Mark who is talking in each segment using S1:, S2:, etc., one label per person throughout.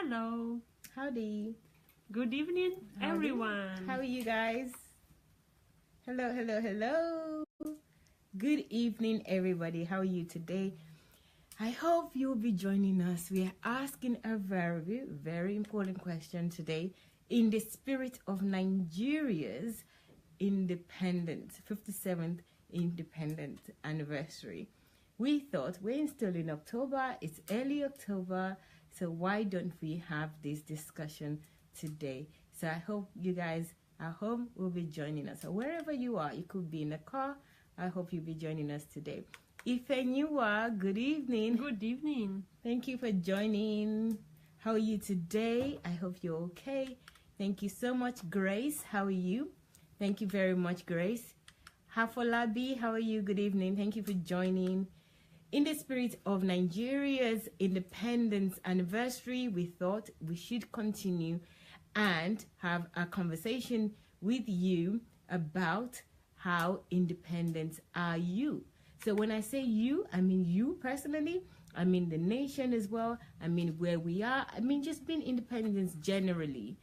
S1: Hello.
S2: Howdy.
S1: Good evening,
S2: Howdy.
S1: everyone.
S2: How are you guys? Hello, hello, hello. Good evening, everybody. How are you today? I hope you'll be joining us. We are asking a very, very important question today in the spirit of Nigeria's independence, 57th independence anniversary. We thought we're still in October, it's early October, so why don't we have this discussion today? So I hope you guys at home will be joining us. So wherever you are, you could be in a car, I hope you'll be joining us today. Ifenyuwa, good evening.
S1: Good evening.
S2: Thank you for joining. How are you today? I hope you're okay. Thank you so much, Grace. How are you? Thank you very much, Grace. Hafolabi, how are you? Good evening. Thank you for joining. In the spirit of Nigeria's independence anniversary, we thought we should continue and have a conversation with you about how independent are you. So when I say you, I mean you personally, I mean the nation as well, I mean where we are, I mean just being independent generally.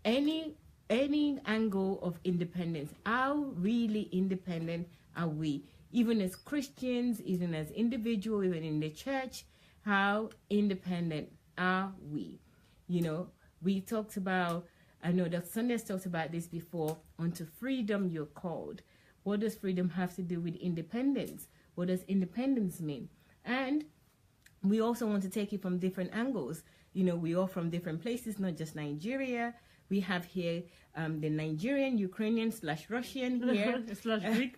S2: Any angle of independence, how really independent are we? Even as Christians, even as individuals, even in the church, how independent are we? You know, we talked about, I know that Sunday's talked about this before, unto freedom you're called. What does freedom have to do with independence? What does independence mean? And we also want to take it from different angles. You know, we are from different places, not just Nigeria. We have here the Nigerian, Ukrainian / Russian here.
S1: / Greek.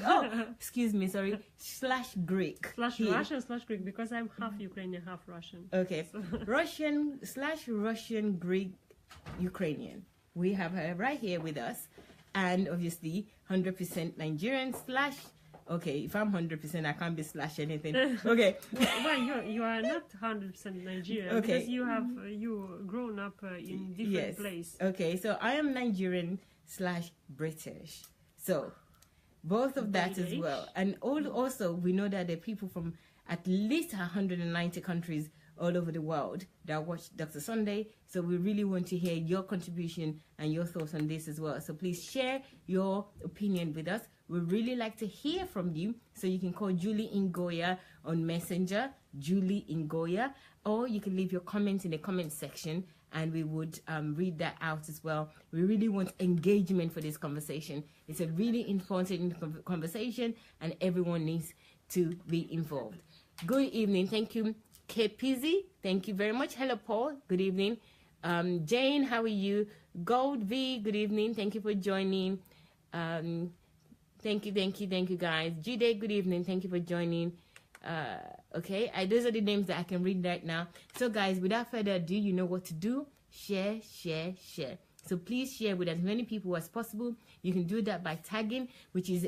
S2: Oh, excuse me, sorry. / Greek.
S1: / Russian / Greek, because I'm half Ukrainian, half Russian.
S2: Okay.
S1: So.
S2: Russian / Russian, Greek, Ukrainian. We have her right here with us. And obviously, 100% Nigerian / okay, if I'm 100%, I can't be / anything. Okay.
S1: Well, you are not 100% Nigerian,
S2: okay.
S1: because you grown up in different place.
S2: Okay, so I am Nigerian / British. So both of that as well. And also, we know that there are people from at least 190 countries all over the world that watch Dr. Sunday. So we really want to hear your contribution and your thoughts on this as well. So please share your opinion with us. We really like to hear from you. So you can call Julie Ngoya on Messenger, Julie Ngoya, or you can leave your comments in the comment section and we would read that out as well. We really want engagement for this conversation. It's a really important conversation and everyone needs to be involved. Good evening. Thank you, Kpizzy. Thank you very much. Hello, Paul. Good evening. Jane, how are you? Gold V, good evening. Thank you for joining. Thank you, guys. Jide, good evening. Thank you for joining. Okay, those are the names that I can read right now. So guys, without further ado, you know what to do. Share. So please share with as many people as possible. You can do that by tagging, which is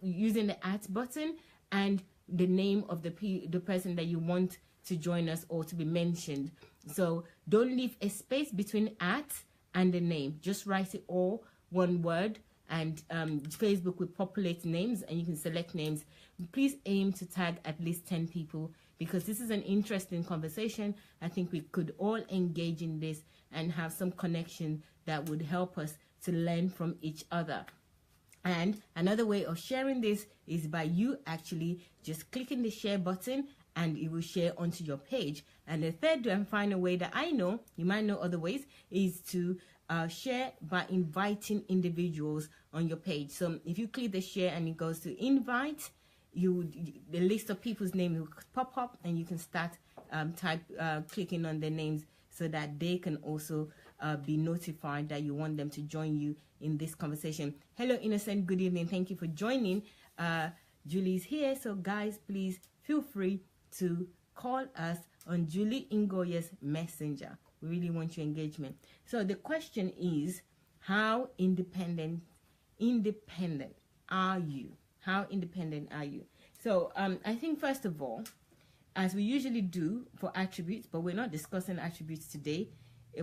S2: using the @ button and the name of the person that you want to join us or to be mentioned. So don't leave a space between @ and the name. Just write it all one word. And Facebook will populate names and you can select names. Please aim to tag at least 10 people because this is an interesting conversation. I think we could all engage in this and have some connection that would help us to learn from each other. And another way of sharing this is by you actually just clicking the share button and it will share onto your page. And the third and final way that I know, you might know other ways, is to share by inviting individuals on your page. So if you click the share and it goes to invite, the list of people's names will pop up and you can start clicking on their names so that they can also be notified that you want them to join you in this conversation. Hello, Innocent. Good evening. Thank you for joining. Julie's here. So guys, please feel free to call us on Julie Ngoya's Messenger. We really want your engagement. So the question is, how independent are you? How independent are you? So I think first of all, as we usually do for attributes, but we're not discussing attributes today,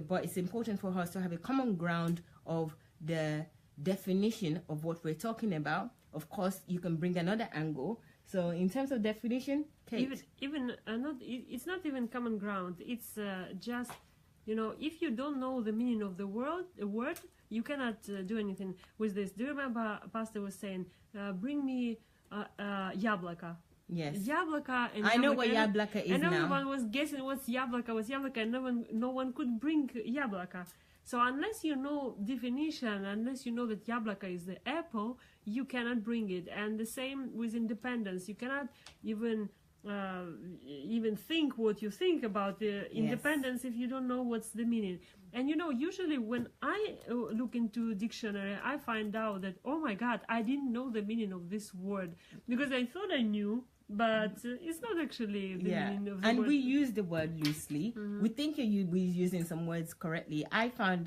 S2: but it's important for us to have a common ground of the definition of what we're talking about. Of course, you can bring another angle. So in terms of definition, Kate?
S1: It's not even common ground. It's just, if you don't know the meaning of the word, you cannot do anything with this. Do you remember Pastor was saying, bring me яблоко?
S2: Yes.
S1: Яблоко and
S2: I know what яблоко is
S1: and
S2: now.
S1: And everyone was guessing what's яблоко, and no one could bring яблоко. So unless you know definition, unless you know that яблоко is the apple, you cannot bring it. And the same with independence. You cannot even think what you think about independence if you don't know what's the meaning. And usually when I look into dictionary, I find out that, oh my God, I didn't know the meaning of this word, because I thought I knew, but it's not actually the meaning of the word.
S2: And we use the word loosely. We think we're using some words correctly. I found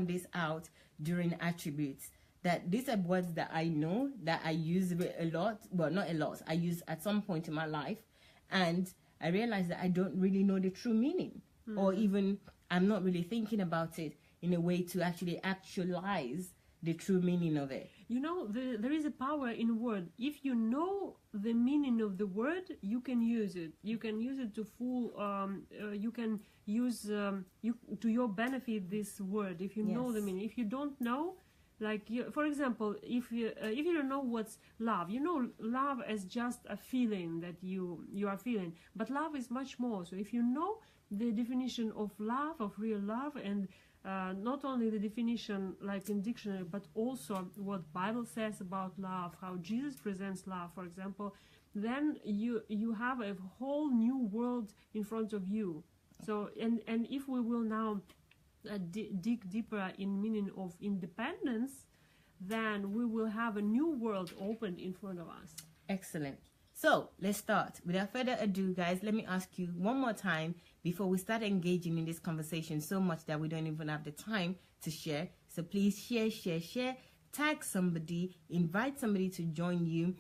S2: this out during attributes, that these are words that I know, that I use a lot. Well, not a lot. I use at some point in my life, and I realized that I don't really know the true meaning, or even I'm not really thinking about it in a way to actually actualize the true meaning of it.
S1: There is a power in word. If you know the meaning of the word, you can use it. You can use it to you can use to your benefit this word. If you know the meaning. If you don't know, for example, if you don't know what's love, love as just a feeling that you are feeling. But love is much more. So if you know the definition of love, of real love, and not only the definition like in dictionary, but also what Bible says about love, how Jesus presents love, for example, then you have a whole new world in front of you. So and if we will now dig deeper in meaning of independence, then we will have a new world opened in front of us.
S2: Excellent. So let's start. Without further ado, guys, let me ask you one more time before we start engaging in this conversation so much that we don't even have the time to share. So please share, tag somebody, invite somebody to join you.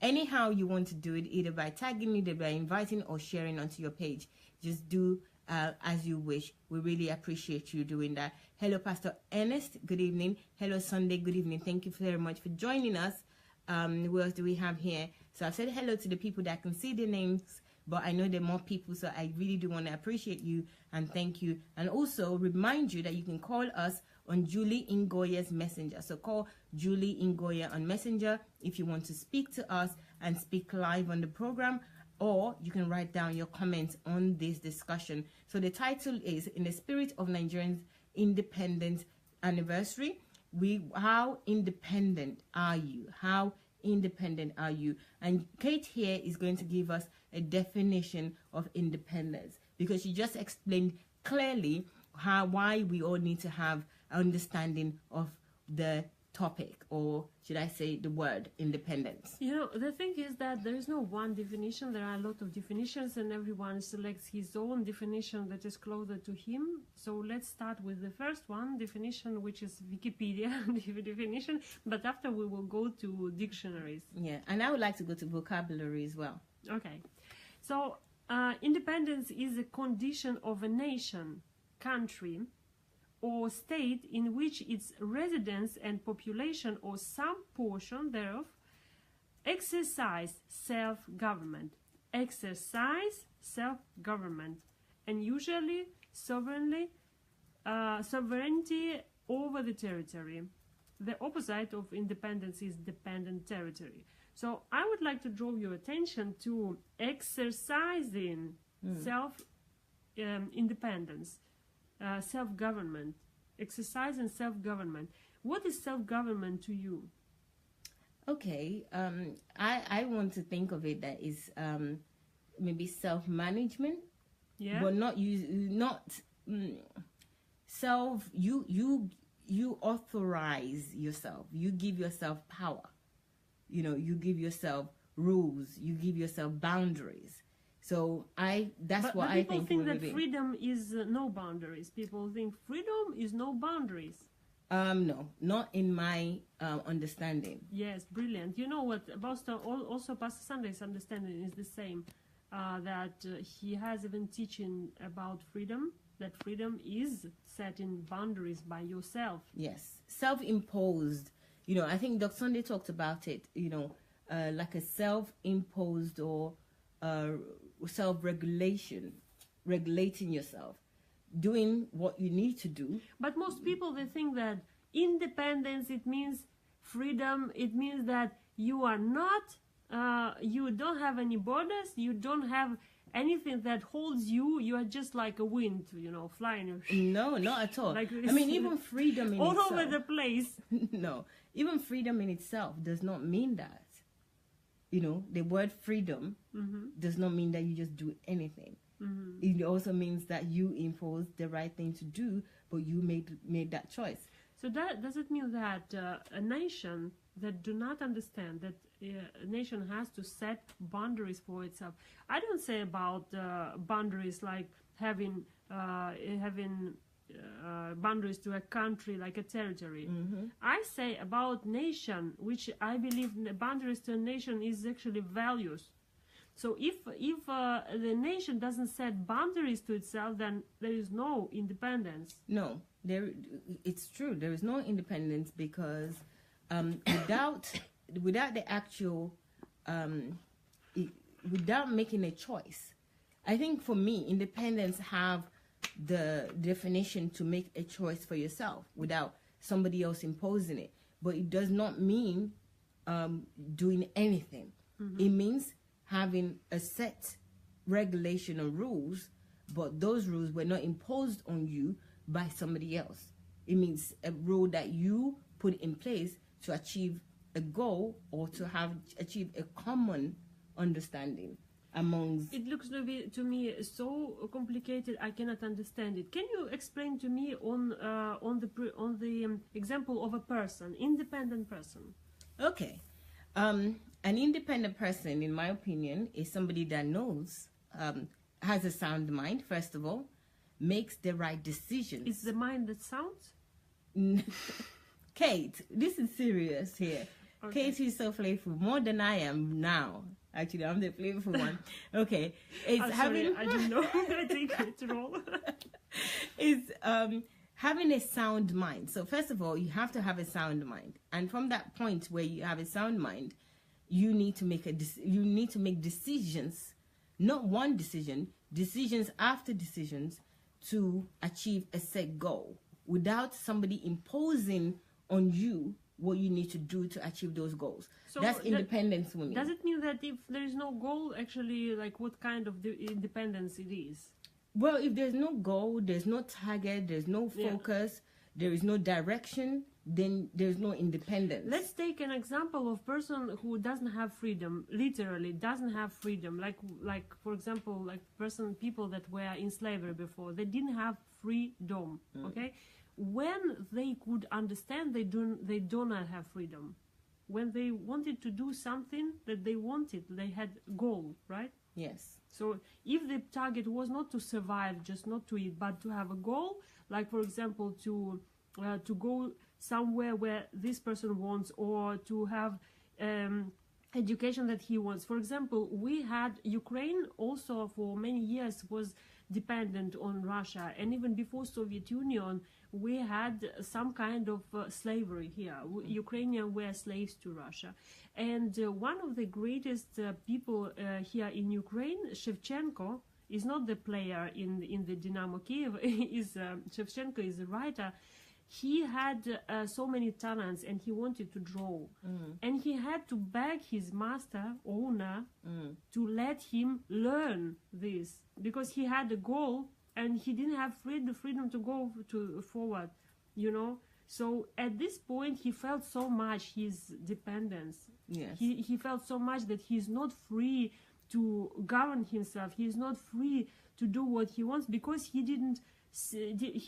S2: Anyhow you want to do it, either by tagging, either by inviting or sharing onto your page. Just do as you wish. We really appreciate you doing that. Hello, Pastor Ernest. Good evening. Hello, Sunday. Good evening. Thank you very much for joining us. Who else do we have here? So I've said hello to the people that can see their names, but I know there are more people, so I really do want to appreciate you and thank you. And also remind you that you can call us on Julie Ngoya's Messenger. So call Julie Ngoya on Messenger if you want to speak to us and speak live on the program, or you can write down your comments on this discussion. So the title is In the Spirit of Nigerians Independence Anniversary. How independent are you? How independent are you? And Kate here is going to give us a definition of independence, because she just explained clearly why we all need to have understanding of the topic, or should I say the word independence.
S1: The thing is that there is no one definition. There are a lot of definitions, and everyone selects his own definition that is closer to him. So let's start with the first one definition, which is Wikipedia definition, but after we will go to dictionaries.
S2: Yeah, and I would like to go to vocabulary as well.
S1: Okay. So independence is a condition of a nation, country, or state in which its residents and population, or some portion thereof, exercise self-government, and usually sovereignty over the territory. The opposite of independence is dependent territory. So I would like to draw your attention to exercising independence. Self-government, exercise and self-government. What is self-government to you?
S2: Okay, I want to think of it that is maybe self-management, but self. You authorize yourself. You give yourself power. You give yourself rules. You give yourself boundaries. So that's what I think.
S1: People think that freedom is no boundaries. People think freedom is no boundaries.
S2: No, not in my understanding.
S1: Yes, brilliant. You know what? Also, Pastor Sunday's understanding is the same. That he has even teaching about freedom. That freedom is setting boundaries by yourself.
S2: Yes, self-imposed. I think Dr. Sunday talked about it. like a self-imposed or self-regulation, regulating yourself, doing what you need to do.
S1: But most people, they think that independence, it means freedom, it means that you are not, you don't have any borders, you don't have anything that holds you, you are just like a wind, flying.
S2: No, not at all.
S1: Like
S2: I mean, even freedom in
S1: all
S2: itself.
S1: over the place.
S2: No, even freedom in itself does not mean that. The word freedom does not mean that you just do anything. It also means that you impose the right thing to do, but you made that choice.
S1: So does it mean that a nation that do not understand that a nation has to set boundaries for itself? I don't say about boundaries like having boundaries to a country, like a territory. I say about nation, which I believe boundaries to a nation is actually values. So if the nation doesn't set boundaries to itself, then there is no independence.
S2: No, it's true. There is no independence because without the actual, without making a choice. I think for me, independence have the definition to make a choice for yourself without somebody else imposing it. But it does not mean doing anything. It means having a set regulation or rules, but those rules were not imposed on you by somebody else. It means a rule that you put in place to achieve a goal or to achieve a common understanding amongst.
S1: It looks to me so complicated. I cannot understand it. Can you explain to me on the example of a person, independent person?
S2: Okay. An independent person, in my opinion, is somebody that knows, has a sound mind, first of all, makes the right decisions.
S1: It's the mind that sounds?
S2: Kate, this is serious here. Okay. Kate is so playful, more than I am now. Actually, I'm the playful one. Okay. It's
S1: sorry, I didn't know. I think it's wrong.
S2: It's having a sound mind. So first of all, you have to have a sound mind. And from that point where you have a sound mind, you need to make decisions, not one decision, decisions after decisions to achieve a set goal without somebody imposing on you what you need to do to achieve those goals. So that's independence for me.
S1: Does it mean that if there is no goal, actually, like what kind of independence it is?
S2: Well, if there's no goal, there's no target, there's no focus, there is no direction, then there's no independence.
S1: Let's take an example of person who doesn't have freedom, literally doesn't have freedom. Like for example, like people that were in slavery before, they didn't have freedom. Okay, when they could understand, they do not have freedom. When they wanted to do something that they wanted, they had goal, right?
S2: Yes.
S1: So if the target was not to survive, just not to eat, but to have a goal, like for example to go somewhere where this person wants, or to have education that he wants. For example, we had Ukraine also for many years was dependent on Russia, and even before Soviet Union we had some kind of slavery here. Ukrainians were slaves to Russia, and one of the greatest people here in Ukraine, Shevchenko, is not the player in the Dynamo Kiev. Shevchenko is a writer. He had so many talents, and he wanted to draw, and he had to beg his owner, to let him learn this, because he had a goal and he didn't have the freedom to go forward, So at this point, he felt so much his dependence.
S2: Yes.
S1: He felt so much that he's not free to govern himself. He's not free to do what he wants, because he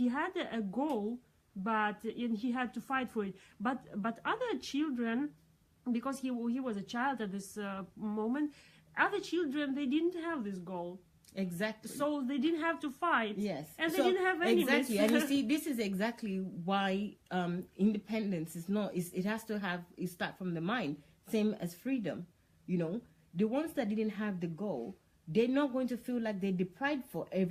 S1: had a goal, and he had to fight for it. But other children, because he was a child at this moment, other children, they didn't have this goal.
S2: Exactly.
S1: So they didn't have to fight.
S2: Yes.
S1: And they didn't have enemies.
S2: Exactly. And you see, this is exactly why independence is not. It has to start from the mind. Same as freedom. The ones that didn't have the goal, they're not going to feel like they're deprived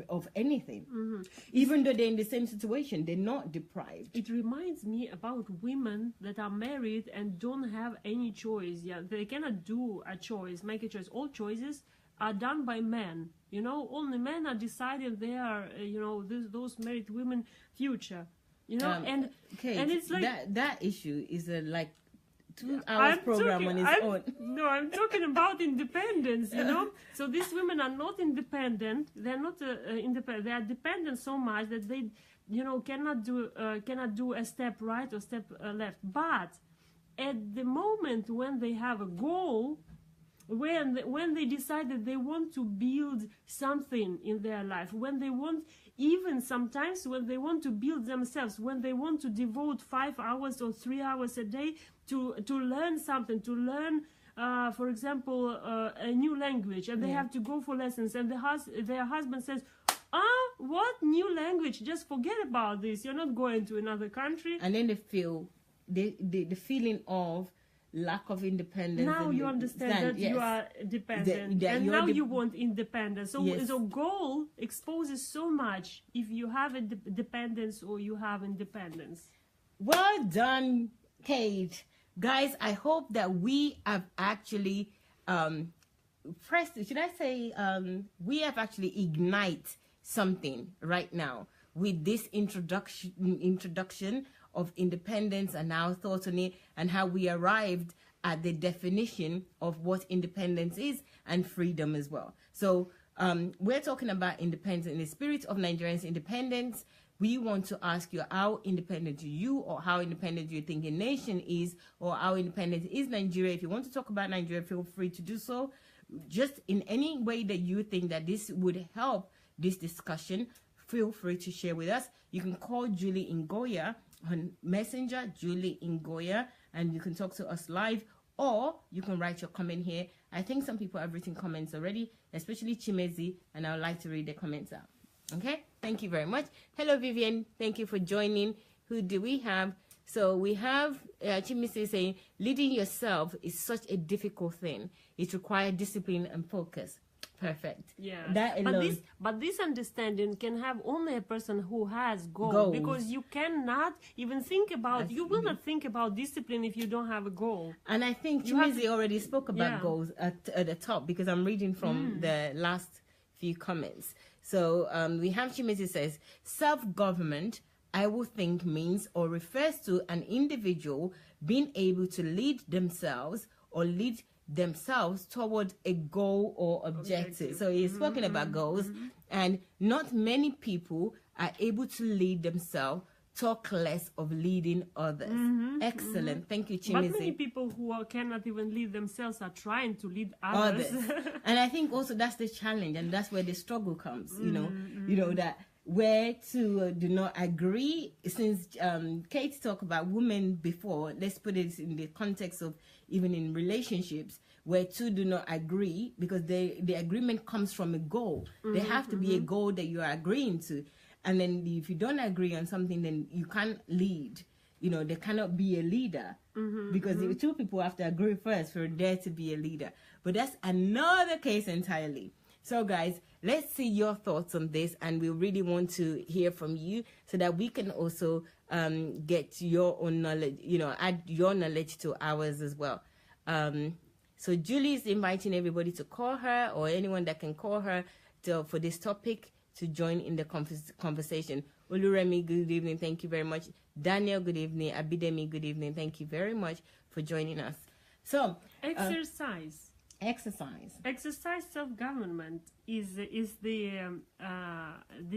S2: of anything.
S1: Mm-hmm.
S2: Even though they're in the same situation, they're not deprived.
S1: It reminds me about women that are married and don't have any choice. Yeah, they cannot do a choice, make a choice. All choices are done by men. You know, only men are deciding their, those married women future. You know, and it's like
S2: that issue is like 2 hours program on its own.
S1: No, I'm talking about independence, you know. So these women are not independent. They're not independent. They are dependent so much that they, cannot do a step right or step left. But at the moment when they have a goal, when they decide that they want to build something in their life, when they want, even sometimes when they want to build themselves, when they want to devote 5 hours or 3 hours a day to learn something, to learn, for example, a new language, and they have to go for lessons, and their husband says, what new language? Just forget about this. You're not going to another country.
S2: And then they feel the feeling of lack of independence.
S1: Now you understand that you are dependent, and now you want independence. So goal exposes so much if you have a dependence or you have independence.
S2: Well done, Kate. Guys, I hope that we have actually we have actually ignite something right now with this introduction of independence and our thoughts on it, and how we arrived at the definition of what independence is and freedom as well. So we're talking about independence in the spirit of Nigerians' independence. We want to ask you how independent you, or how independent you think a nation is, or how independent is Nigeria. If you want to talk about Nigeria, feel free to do so. Just in any way that you think that this would help this discussion, feel free to share with us. You can call Julie Ngoya on Messenger, Julie Ngoya, and you can talk to us live, or you can write your comment here. I think some people have written comments already, especially Chimezi, and I would like to read the comments out. Okay, thank you very much. Hello, Vivian. Thank you for joining. Who do we have? So we have Chimezi saying, leading yourself is such a difficult thing. It requires discipline and focus. Perfect.
S1: Yeah.
S2: That alone.
S1: But this understanding can have only a person who has goals. Because you cannot even think about, you will not think about discipline if you don't have a goal.
S2: And I think Chimezi already spoke about goals at the top, because I'm reading from the last few comments. So we have Chimezi says, self-government, I will think, means or refers to an individual being able to lead themselves or lead themselves toward a goal or objective. So he's spoken about goals, and not many people are able to lead themselves, talk less of leading others. Excellent. Thank you, Chimezi.
S1: But many people who cannot even lead themselves are trying to lead others.
S2: And I think also that's the challenge, and that's where the struggle comes, you know, that where two do not agree. Since Kate talked about women before, let's put it in the context of even in relationships where two do not agree, because the agreement comes from a goal. There have to be a goal that you are agreeing to. And then if you don't agree on something, then you can't lead. You know, there cannot be a leader, because the two people have to agree first for there to be a leader. But that's another case entirely. So guys, let's see your thoughts on this, and we really want to hear from you so that we can also get your own knowledge, add your knowledge to ours as well. So Julie is inviting everybody to call her, or anyone that can call her for this topic, to join in the conversation. Oluremi, good evening. Thank you very much. Daniel, good evening. Abidemi, good evening. Thank you very much for joining us. So
S1: exercise.
S2: Exercise
S1: Self-government is the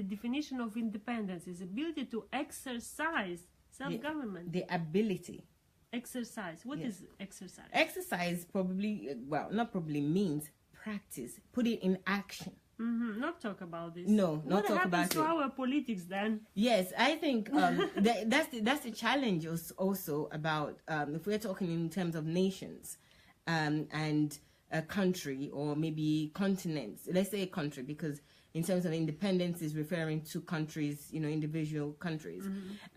S1: definition of independence, is ability to exercise self-government.
S2: The ability.
S1: Exercise. What is exercise?
S2: Exercise means practice. Put it in action.
S1: Not talk about this.
S2: No, not talk about it.
S1: What happens to our politics then?
S2: Yes, I think that's the challenge also about if we're talking in terms of nations and a country, or maybe continents. Let's say a country, because in terms of independence is referring to countries, individual countries.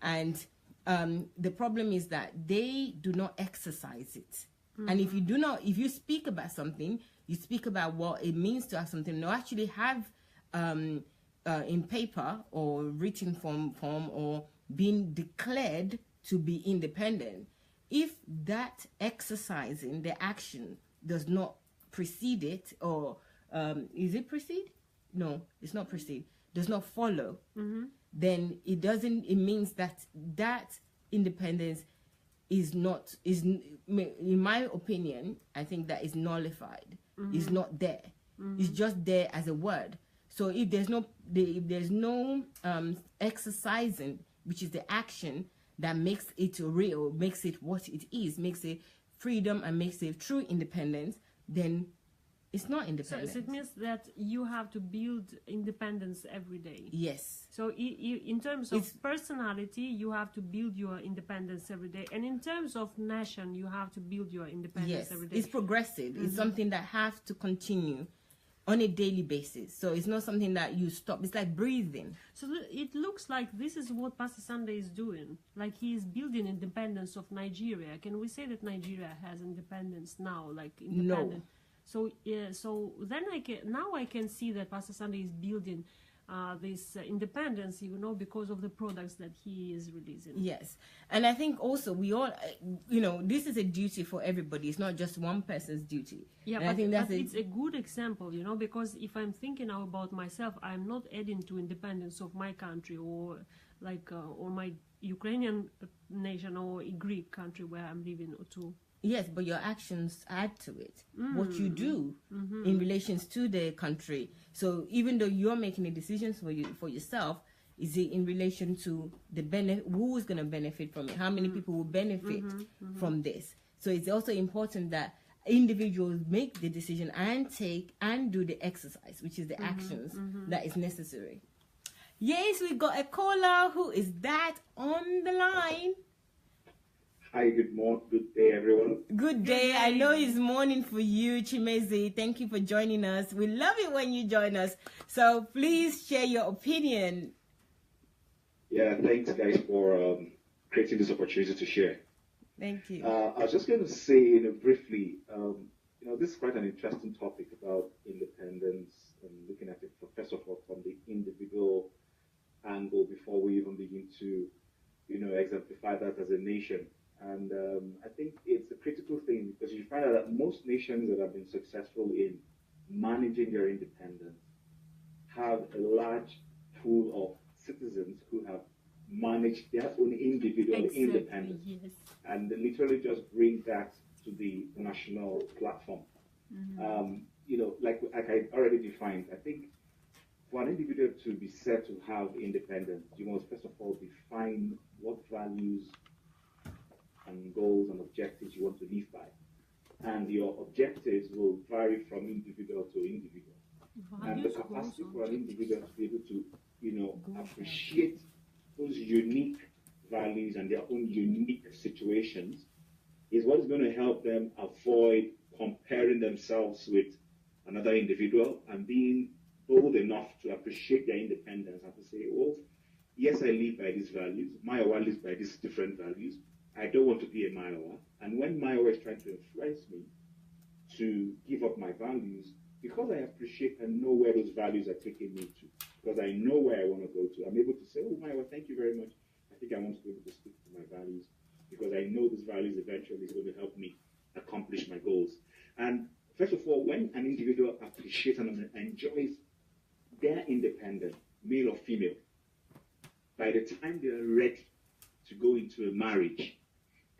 S2: And the problem is that they do not exercise it. And if you speak about something, You speak about what it means to have something. No, actually have in paper or written form or being declared to be independent. If that exercising the action does not precede it, or is it precede? No, it's not precede. Does not follow. Then it doesn't. It means that independence is not, in my opinion, I think that is nullified. It's not there. It's just there as a word. So if there's no exercising, which is the action that makes it real, makes it what it is, makes it freedom and makes it true independence, then it's not independence.
S1: So it means that you have to build independence every day.
S2: Yes.
S1: So in terms of personality, you have to build your independence every day. And in terms of nation, you have to build your independence every day.
S2: It's progressive. It's something that has to continue on a daily basis. So it's not something that you stop. It's like breathing.
S1: So it looks like this is what Pastor Sunday is doing. Like he is building independence of Nigeria. Can we say that Nigeria has independence now? Like independent?
S2: No.
S1: So so then I can see that Pastor Sunday is building this independence, because of the products that he is releasing.
S2: Yes. And I think also we all, this is a duty for everybody. It's not just one person's duty.
S1: Yeah,
S2: and
S1: but,
S2: I think that's
S1: it's a good example, because if I'm thinking now about myself, I'm not adding to independence of my country or or my Ukrainian nation or a Greek country where I'm living too.
S2: Yes, but your actions add to it. What you do in relations to the country. So even though you're making the decisions for yourself, is it in relation to the benefit? Who is going to benefit from it? How many people will benefit from this? So it's also important that individuals make the decision and take and do the exercise, which is the actions that is necessary. Yes, we got a caller. Who is that on the line?
S3: Hi, good morning, good day, everyone.
S2: Good day. I know it's morning for you, Chimeze. Thank you for joining us. We love it when you join us. So please share your opinion.
S3: Yeah, thanks, guys, for creating this opportunity to share.
S2: Thank you.
S3: I was just going to say, briefly, this is quite an interesting topic about independence and looking at it, first of all, from the individual angle before we even begin to, exemplify that as a nation. And I think it's a critical thing because you find out that most nations that have been successful in managing their independence have a large pool of citizens who have managed their own individual independence.
S1: Yes.
S3: And they literally just bring that to the national platform. Like I already defined, I think for an individual to be said to have independence, you must first of all define what values and goals and objectives you want to live by. And your objectives will vary from individual to individual. And the capacity for an individual to be able to, appreciate those unique values and their own unique situations is what is going to help them avoid comparing themselves with another individual and being bold enough to appreciate their independence and to say, well, yes, I live by these values. Mayowa lives by these different values. I don't want to be a Mayowa. And when Mayowa is trying to influence me to give up my values, because I appreciate and know where those values are taking me to, because I know where I want to go to, I'm able to say, oh, Mayowa, thank you very much. I think I want to be able to stick to my values because I know those values eventually is going to help me accomplish my goals. And first of all, when an individual appreciates and enjoys their independence, male or female, by the time they are ready to go into a marriage,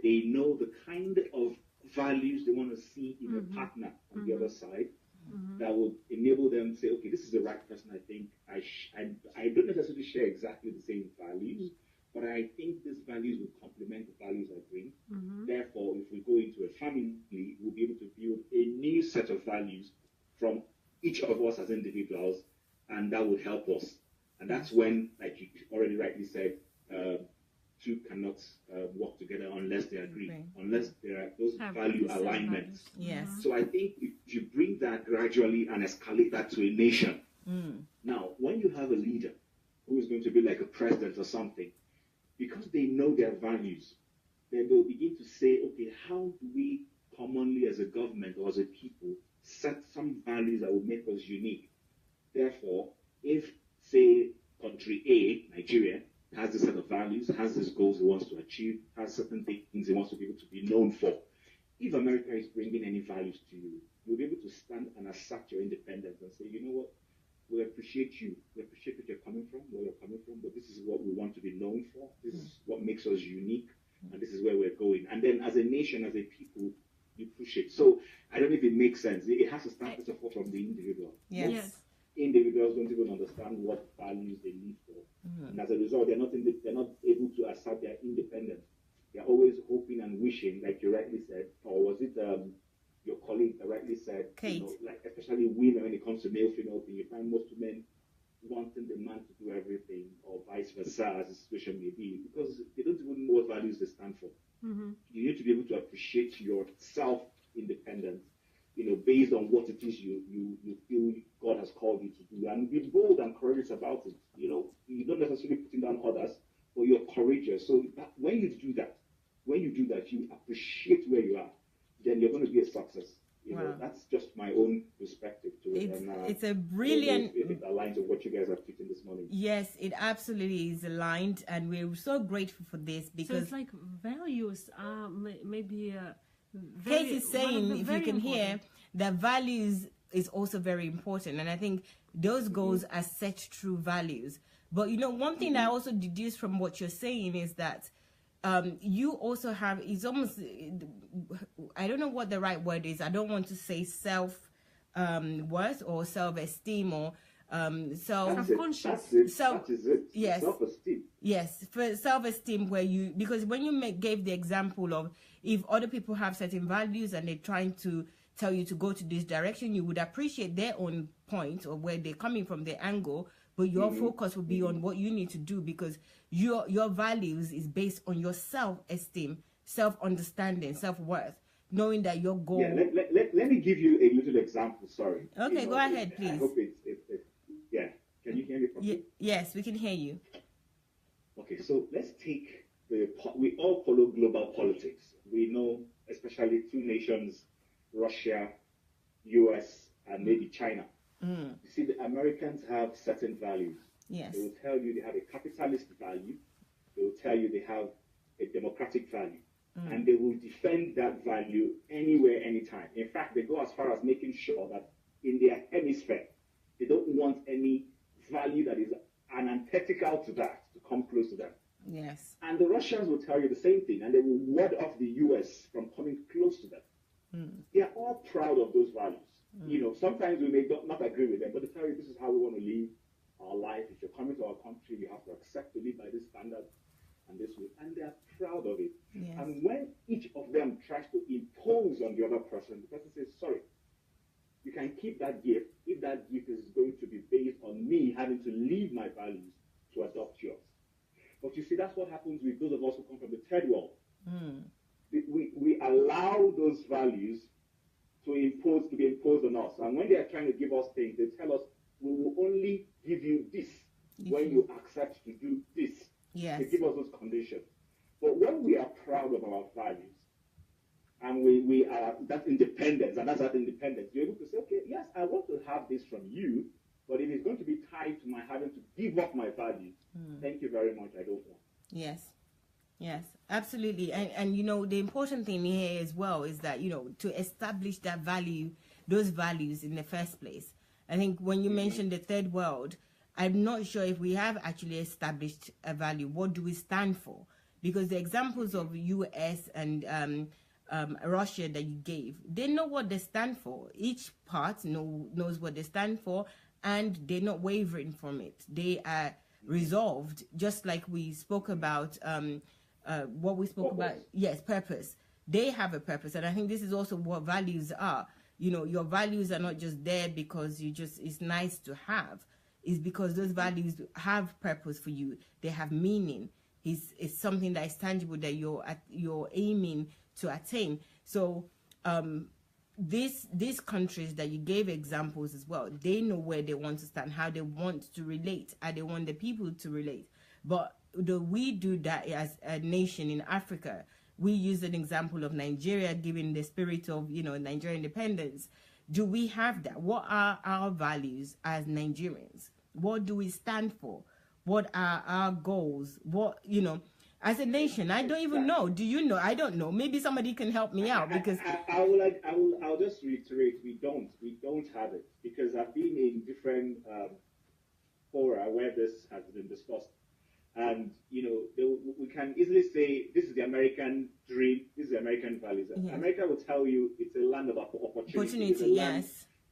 S3: they know the kind of values they want to see in a partner on the other side that would enable them to say, okay, this is the right person. I think I don't necessarily share exactly the same values, but I think these values will complement the values I bring. Therefore, if we go into a family, we'll be able to build a new set of values from each of us as individuals, and that would help us. And that's when, like you already rightly said, two cannot work together unless they agree, unless there are those value alignments.
S2: Yes.
S3: So I think if you bring that gradually and escalate that to a nation, now when you have a leader who is going to be like a president or something, because they know their values, then they'll begin to say, okay, how do we commonly as a government or as a people set some values that will make us unique. Therefore, if, say, country A, Nigeria, has this set of values, has these goals it wants to achieve, has certain things it wants to be able to be known for, if America is bringing any values to you, you'll be able to stand and assert your independence and say, you know what, we appreciate you. We appreciate where you're coming from, but this is what we want to be known for. This is what makes us unique, and this is where we're going. And then as a nation, as a people, you push it. So I don't know if it makes sense. It has to start, first of all, from the individual.
S2: Yes.
S3: Individuals don't even understand what values they need for. And as a result, they're not able to assert their independence. They're always hoping and wishing, like you rightly said, or was it your colleague that rightly said,
S2: Kate.
S3: Like especially women, when it comes to male-female thing, you find most women wanting the man to do everything, or vice versa, as the situation may be, because they don't even know what values they stand for. You need to be able to appreciate your self-independence, based on what it is you feel God has called you to do, and be bold and courageous about it. You don't necessarily putting down others, but you're courageous. So when you do that, you appreciate where you are, then you're going to be a success.
S2: Wow.
S3: That's just my own perspective to it.
S2: It's a brilliant.
S3: It aligns with what you guys are teaching this morning.
S2: Yes, it absolutely is aligned, and we're so grateful for this because
S1: so it's like values are maybe.
S2: Kate is saying, if you can hear, that values is also very important, and I think those goals are set through values. But one thing that I also deduce from what you're saying is that you also have, it's almost, I don't know what the right word is. I don't want to say self-worth or self-esteem or
S1: self-conscious.
S2: Yes.
S3: Self-esteem.
S2: Yes, for self-esteem, because when you gave the example of if other people have certain values and they're trying to tell you to go to this direction, you would appreciate their own point or where they're coming from, their angle, but your focus will be on what you need to do because your values is based on your self-esteem, self-understanding, self-worth, knowing that your goal...
S3: Yeah, let me give you a little example, sorry.
S2: Okay, go ahead, please.
S3: I hope yeah. Can you hear me properly?
S2: Yes, we can hear you.
S3: Okay, so let's take we all follow global politics. We know, especially two nations, Russia, US, and maybe China. You see, the Americans have certain values.
S2: Yes.
S3: They will tell you they have a capitalist value. They will tell you they have a democratic value. And they will defend that value anywhere, anytime. In fact, they go as far as making sure that in their hemisphere, they don't want any value that is antithetical to that to come close to them.
S2: Yes.
S3: And the Russians will tell you the same thing, and they will ward off the US from coming close to them. They are all proud of those values. Sometimes we may not agree with them, but they tell you this is how we want to live our life. If you're coming to our country, you have to accept to live by this standard and this way. And they are proud of it.
S2: Yes.
S3: And when each of them tries to impose on the other person, the person says, sorry, you can keep that gift if that gift is going to be based on me having to leave my values to adopt yours. But you see, that's what happens with those of us who come from the third world. We allow those values to be imposed on us. And when they are trying to give us things, they tell us, we will only give you this when you accept to do this.
S2: Yes.
S3: They give us those conditions. But when we are proud of our values, and we are that independence, and that's that independence, you're able to say, okay, yes, I want to have this from you, but if it's going to be tied to my having to give up my values, thank you very much, I don't want.
S2: Yes, absolutely. And the important thing here as well is that, to establish that value, those values in the first place. I think when you mentioned the third world, I'm not sure if we have actually established a value. What do we stand for? Because the examples of US and Russia that you gave, they know what they stand for. Each part knows what they stand for, and they're not wavering from it. They are resolved, just like we spoke about what we spoke about. Yes, purpose. They have a purpose, and I think this is also what values are. Your values are not just there because it's nice to have. It's because those values have purpose for you. They have meaning. It's something that is tangible that you're aiming to attain. So these countries that you gave examples as well, they know where they want to stand, how they want to relate, how they want the people to relate. But we do that as a nation in Africa. We use an example of Nigeria, given the spirit of Nigerian independence. Do we have that? What are our values as Nigerians? What do we stand for? What are our goals? What, as a nation? I don't even know. Do you know? I don't know. Maybe somebody can help me out, because
S3: I'll just reiterate, we don't have it, because I've been in different fora where this has been discussed, and we can easily say this is the American dream, this is the American values. Yes. America will tell you it's a land of opportunity. It's a land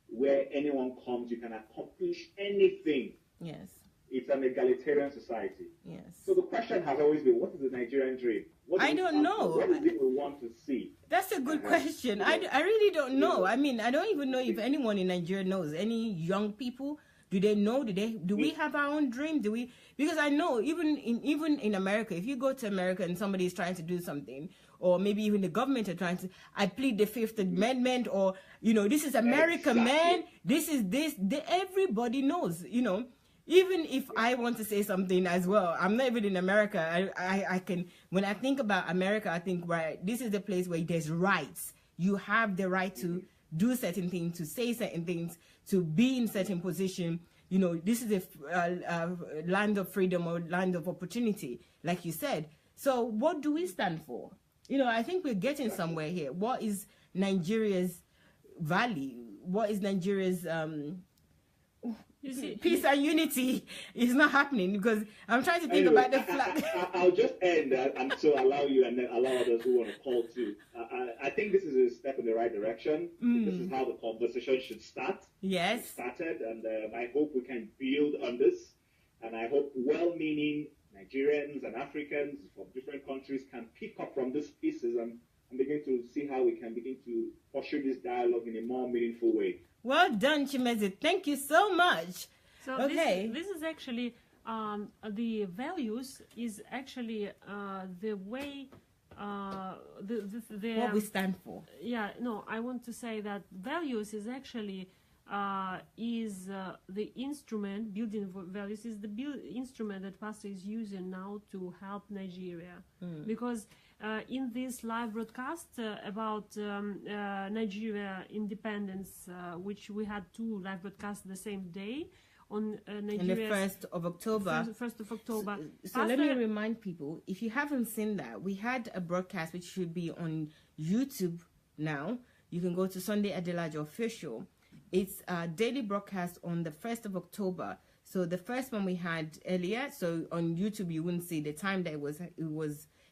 S3: where anyone comes, you can accomplish anything.
S2: Yes.
S3: It's an egalitarian society.
S2: Yes.
S3: So the question has always been, what is the Nigerian dream?
S2: I don't know.
S3: What is it we want to see?
S2: That's a good question. I really don't know. I mean, I don't even know if anyone in Nigeria knows. Any young people, do they know? Do we have our own dream? Do we? Because I know even in America, if you go to America and somebody is trying to do something, or maybe even the government are trying to, I plead the Fifth Amendment, or this is America, man. This is this. Everybody knows. Even if I want to say something as well, I'm not even in America. I can, when I think about America, I think, right, this is the place where there's rights. You have the right to do certain things, to say certain things, to be in certain position. This is a land of freedom, or land of opportunity, like you said. So what do we stand for? I think we're getting somewhere here. What is Nigeria's value? What is Nigeria's peace and unity is not happening, because I'm trying to think about the flag.
S3: I'll just end and so allow you, and then allow others who want to call too. I think this is a step in the right direction. This is how the conversation should start.
S2: Yes.
S3: It started, and I hope we can build on this, and I hope well-meaning Nigerians and Africans from different countries can pick up from these pieces and begin to see how we can begin to pursue this dialogue in a more meaningful way.
S2: Well done, Chimeze. Thank you so much.
S1: So okay. This is actually, the values is actually the way,
S2: what we stand for.
S1: Yeah, no, I want to say that values is actually the instrument, building values is the instrument that Pastor is using now to help Nigeria. Because in this live broadcast about Nigeria independence, which we had 2 live broadcasts the same day on Nigeria.
S2: On the 1st of October.
S1: 1st of October.
S2: So let me remind people, if you haven't seen that, we had a broadcast which should be on YouTube now. You can go to Sunday Adelaja Official. It's a daily broadcast on the 1st of October. So the first one we had earlier, so on YouTube you wouldn't see the time that it was,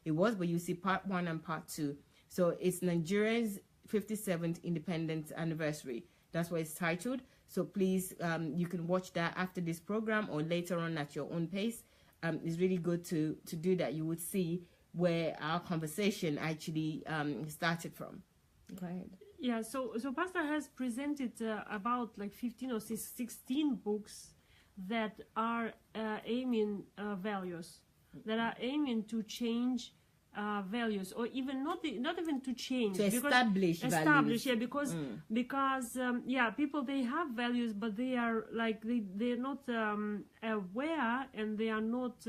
S2: but you see part 1 and part 2. So it's Nigeria's 57th independence anniversary. That's what it's titled. So please, you can watch that after this program or later on at your own pace. It's really good to do that. You would see where our conversation actually started from. Go ahead.
S1: Yeah, so Pastor has presented about like 15 or 16 books that are aiming values, that are aiming to change values, or even not even to change,
S2: to establish values.
S1: Yeah, because people, they have values, but they are like they're not aware, and they are not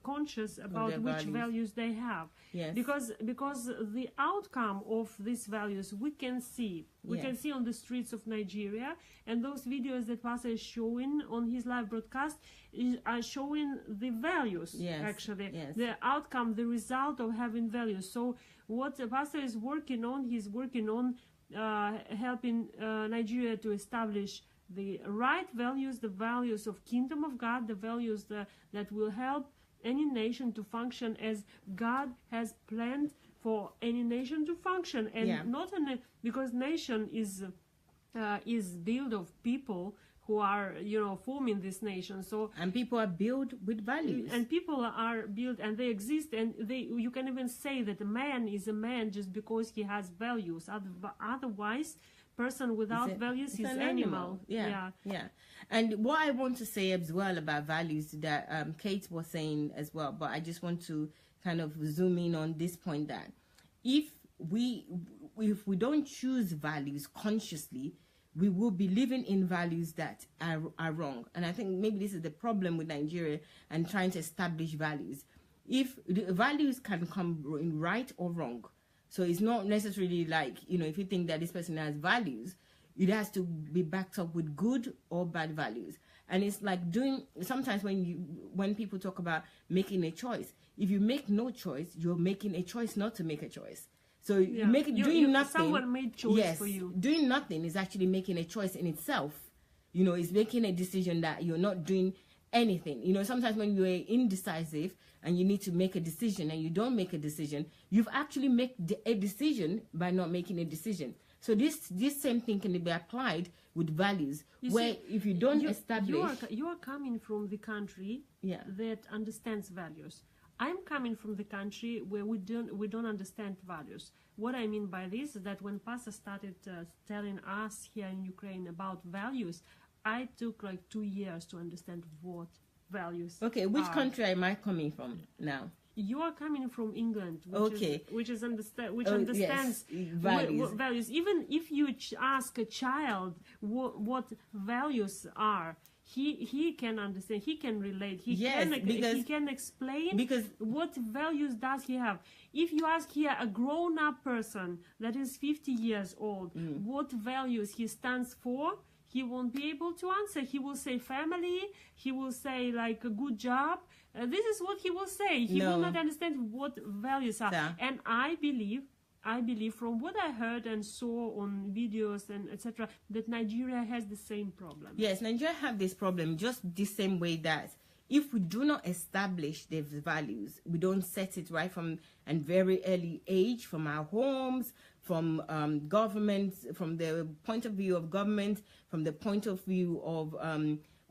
S1: conscious about which values they have.
S2: Yes.
S1: Because the outcome of these values we can see on the streets of Nigeria, and those videos that Pastor is showing on his live broadcast are showing the values. Actually, the outcome, the result of having values. So what the Pastor is working on, he's working on helping Nigeria to establish the right values, the values of Kingdom of God, the values that will help any nation to function as God has planned for any nation to function, and not because nation is built of people who are forming this nation. So
S2: and people are built with values,
S1: and people are built and they exist, and you can even say that a man is a man just because he has values. Otherwise, person without values is an animal.
S2: Yeah. And what I want to say as well about values that Kate was saying as well, but I just want to kind of zoom in on this point, that if we don't choose values consciously, we will be living in values that are wrong. And I think maybe this is the problem with Nigeria and trying to establish values. If the values can come in right or wrong, so it's not necessarily like, if you think that this person has values, It has to be backed up with good or bad values. And it's like sometimes when people talk about making a choice, if you make no choice, you're making a choice not to make a choice. So doing nothing.
S1: Someone made choice for you.
S2: Doing nothing is actually making a choice in itself. It's making a decision that you're not doing anything. Sometimes when you're indecisive and you need to make a decision and you don't make a decision, you've actually made a decision by not making a decision. So this same thing can be applied with values, if you don't establish...
S1: You are coming from the country that understands values. I'm coming from the country where we don't understand values. What I mean by this is that when Pastor started telling us here in Ukraine about values, I took like 2 years to understand what values
S2: Okay, which country am I coming from now?
S1: You are coming from England, which understands values. Even if you ask a child what values are, he can understand. He can relate. He can explain what values does he have. If you ask here a grown-up person that is 50 years old what values he stands for, he won't be able to answer. He will say family. He will say like a good job. This is what he will say. He will not understand what values are. Yeah. And I believe from what I heard and saw on videos and etc. that Nigeria has the same problem.
S2: Yes, Nigeria have this problem just the same way that if we do not establish these values, we don't set it right from a very early age, from our homes, from government, from the point of view of government, from the point of view of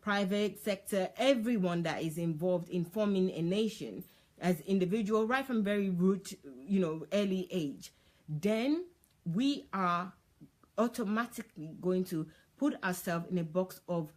S2: private sector, everyone that is involved in forming a nation as individual, right from very root, early age, then we are automatically going to put ourselves in a box of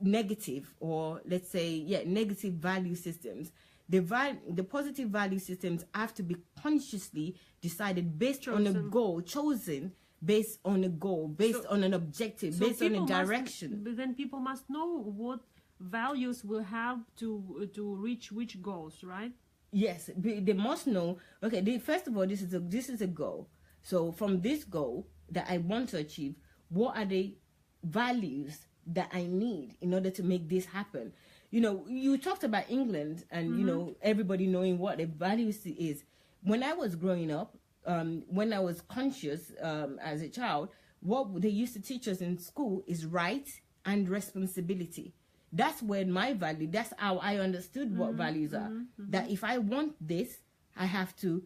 S2: negative, or let's say, negative value systems. The positive value systems have to be consciously decided based on a goal, chosen based on a goal, based on an objective, based on a direction.
S1: But then people must know what values will help to reach which goals, right?
S2: Yes, they must know. Okay, first of all, this is a goal. So from this goal that I want to achieve, what are the values that I need in order to make this happen? You talked about England and, everybody knowing what the values is. When I was growing up, when I was conscious as a child, what they used to teach us in school is right and responsibility. That's where that's how I understood what values are. That if I want this, I have to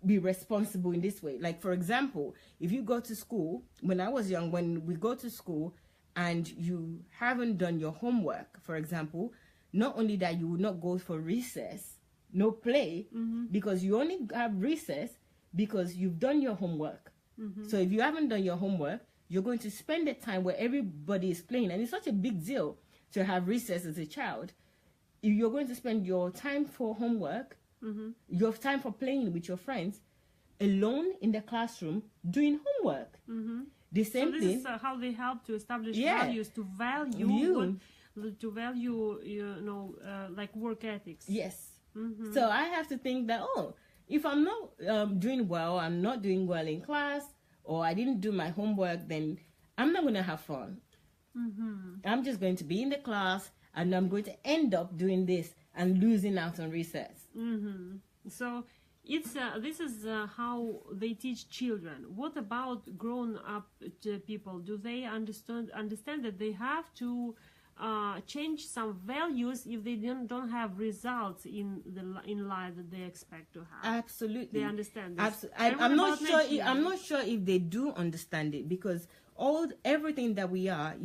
S2: be responsible in this way. Like, for example, if you go to school, when I was young, when we go to school and you haven't done your homework, for example, not only that you will not go for recess, no play, because you only have recess because you've done your homework. So if you haven't done your homework, you're going to spend the time where everybody is playing. And it's such a big deal to have recess as a child. If you're going to spend your time for homework, your time for playing with your friends, alone in the classroom doing homework. The same thing.
S1: So this is how they help to establish values, to value like work ethics.
S2: Yes. So I have to think that, if I'm not doing well, I'm not doing well in class, or I didn't do my homework, then I'm not going to have fun. I'm just going to be in the class, and I'm going to end up doing this and losing out on recess.
S1: So this is how they teach children. What about grown-up people? Do they understand that they have to change some values if they don't have results in life that they expect to have?
S2: Absolutely,
S1: they understand this.
S2: I'm not sure if they do understand it, because everything that we are,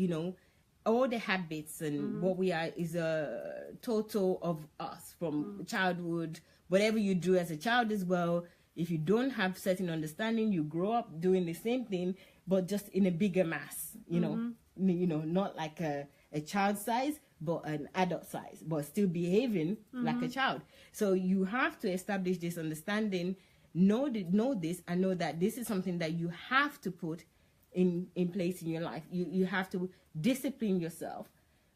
S2: all the habits and what we are is a total of us from childhood. Whatever you do as a child as well, if you don't have certain understanding, you grow up doing the same thing, but just in a bigger mass. Not like a child size, but an adult size, but still behaving like a child. So you have to establish this understanding, know this, and know that this is something that you have to put in place in your life. You have to discipline yourself,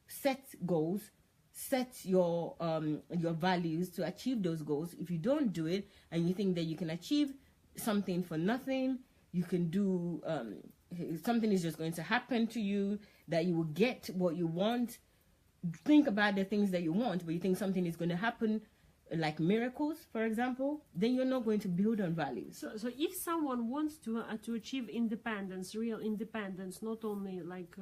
S2: set goals, set your values to achieve those goals. If you don't do it and you think that you can achieve something for nothing, you can do something is just going to happen to you, that you will get what you want. Think about the things that you want, but you think something is going to happen, like miracles, for example, then you're not going to build on values.
S1: So if someone wants to achieve independence, real independence, not only like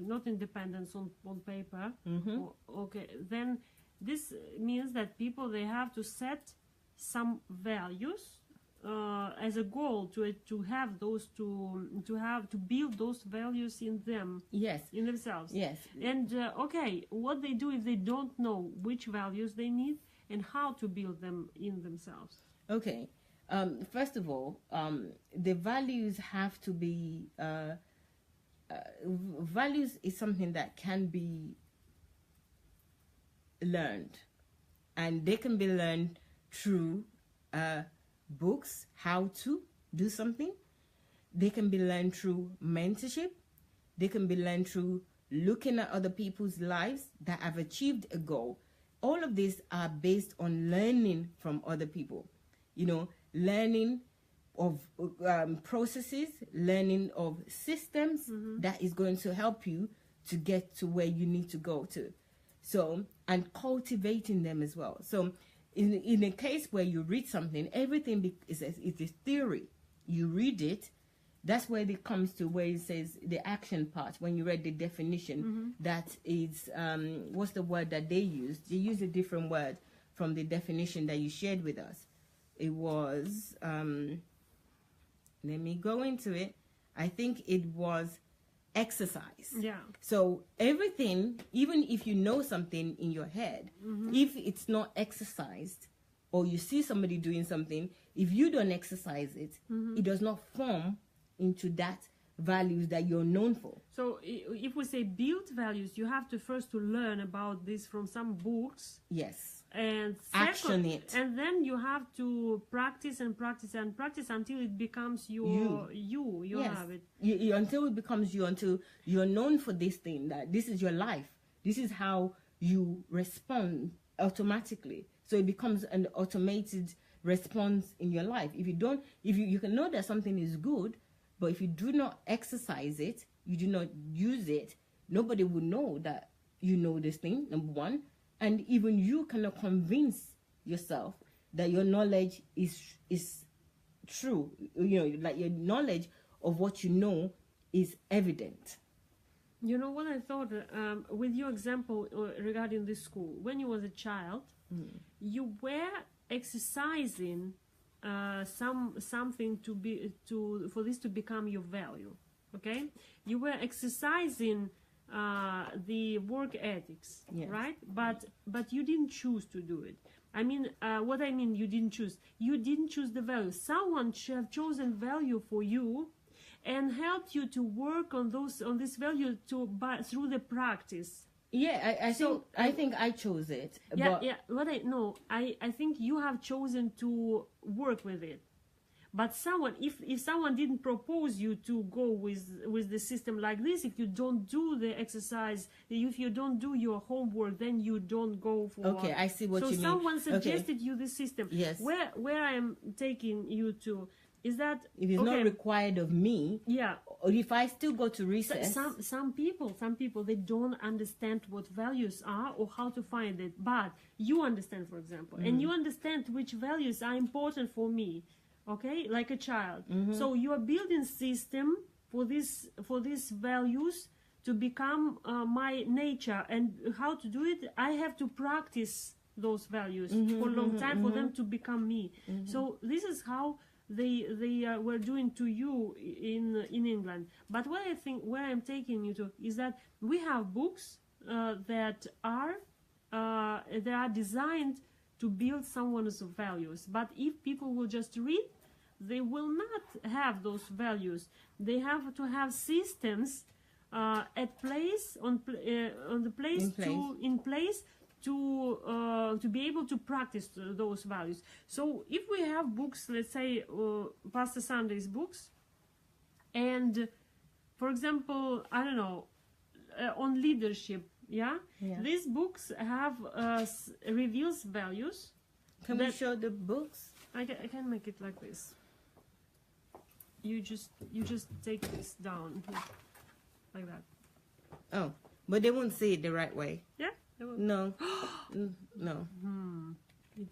S1: not independence on paper, okay, then this means that people, they have to set some values as a goal to have those to build those values in them.
S2: Yes.
S1: In themselves.
S2: Yes.
S1: And okay, what they do if they don't know which values they need and how to build them in themselves?
S2: Okay. First of all, the values have to be values is something that can be learned, and they can be learned through books, how to do something. They can be learned through mentorship. They can be learned through looking at other people's lives that have achieved a goal. All of these are based on learning from other people. You know, learning of processes, learning of systems that is going to help you to get to where you need to go to. So, and cultivating them as well. So, in a case where you read something, everything is a theory. You read it, that's where it comes to where it says the action part. When you read the definition, that is, what's the word that they used? They used a different word from the definition that you shared with us. It was, let me go into it. I think it was exercise.
S1: Yeah.
S2: So everything, even if you know something in your head, if it's not exercised, or you see somebody doing something, if you don't exercise it, it does not form into that values that you're known for.
S1: So if we say build values, you have to first to learn about this from some books.
S2: Yes.
S1: And
S2: action it.
S1: And then you have to practice and practice and practice until it becomes your
S2: yes.
S1: habit.
S2: Until it becomes you, until you're known for this thing, that this is your life. This is how you respond automatically. So it becomes an automated response in your life. If you don't, you can know that something is good, but if you do not exercise it, you do not use it, nobody will know that you know this thing, number one. And even you cannot convince yourself that your knowledge is true. You know, like your knowledge of what you know is evident.
S1: You know what I thought with your example regarding this school? When you was a child, you were exercising something for this to become your value. Okay, you were exercising the work ethics,
S2: yes.
S1: right? But you didn't choose to do it. I mean, what I mean, you didn't choose. You didn't choose the value. Someone should have chosen value for you, and helped you to work on this value through the practice.
S2: Yeah, I think I chose it.
S1: Yeah, yeah. What I think you have chosen to work with it. But if someone didn't propose you to go with the system like this, if you don't do the exercise, if you don't do your homework, then you don't go for.
S2: Okay, I see what you mean.
S1: So someone suggested you this system.
S2: Yes.
S1: Where I am taking you to is that
S2: it is not required of me.
S1: Yeah.
S2: Or if I still go to recess.
S1: Some people they don't understand what values are or how to find it. But you understand, for example, and you understand which values are important for me. Okay, like a child. So you are building system for these values to become my nature, and how to do it? I have to practice those values for a long time for them to become me. So this is how they were doing to you in England. But what I think, where I'm taking you to, is that we have books that are designed to build someone's values. But if people will just read, they will not have those values. They have to have systems in place to be able to practice those values. So if we have books, let's say Pastor Sunday's books, and for example, I don't know, on leadership. Yeah? These books have reveals values.
S2: Can we show the books?
S1: I can make it like this. you just take this down like that.
S2: Oh, but they won't say it the right way.
S1: Yeah. They will.
S2: No, no.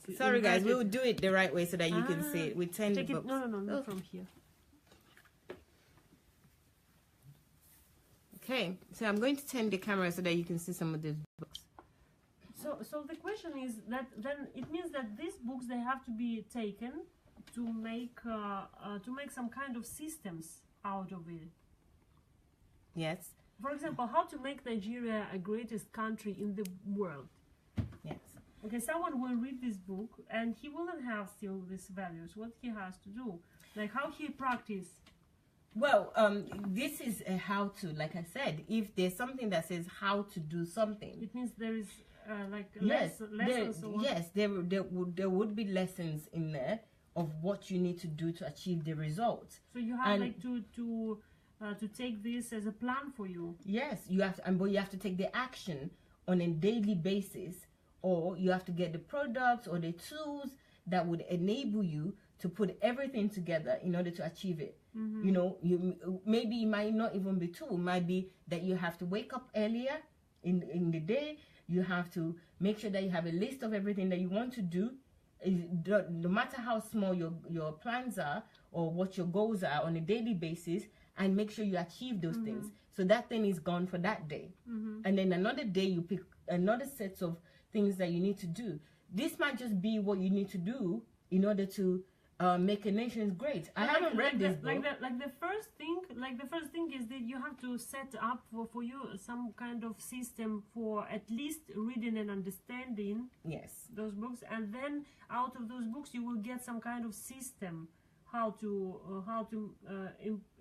S1: It's
S2: Sorry, guys.
S1: embedded.
S2: We'll do it the right way so that you can see it with 10
S1: Take it.
S2: books.
S1: No, not
S2: Oh.
S1: from here.
S2: Okay, so I'm going to turn the camera so that you can see some of these books.
S1: So the question is that then it means that these books, they have to be taken to make some kind of systems out of it.
S2: Yes,
S1: For example, how to make Nigeria a greatest country in the world.
S2: yes.
S1: Okay, someone will read this book and he wouldn't have still these values. What he has to do, like how he practice.
S2: Well, this is a how-to. Like I said, if there's something that says how to do something,
S1: It means there is like
S2: yes,
S1: lessons. Or
S2: there would be lessons in there of what you need to do to achieve the result.
S1: so you have
S2: and-
S1: like to take this as a plan for you.
S2: Yes, you have to, but you have to take the action on a daily basis, or you have to get the products or the tools that would enable you to put everything together in order to achieve it. You know, maybe it might not even be tool. It might be that you have to wake up earlier in the day. You have to make sure that you have a list of everything that you want to do. No matter how small your plans are or what your goals are on a daily basis, and make sure you achieve those things. So that thing is gone for that day. And then another day you pick another set of things that you need to do. This might just be what you need to do in order to make a nation great. I haven't read this book.
S1: The first thing is that you have to set up for you some kind of system for at least reading and understanding
S2: Yes.
S1: those books, and then out of those books you will get some kind of system how to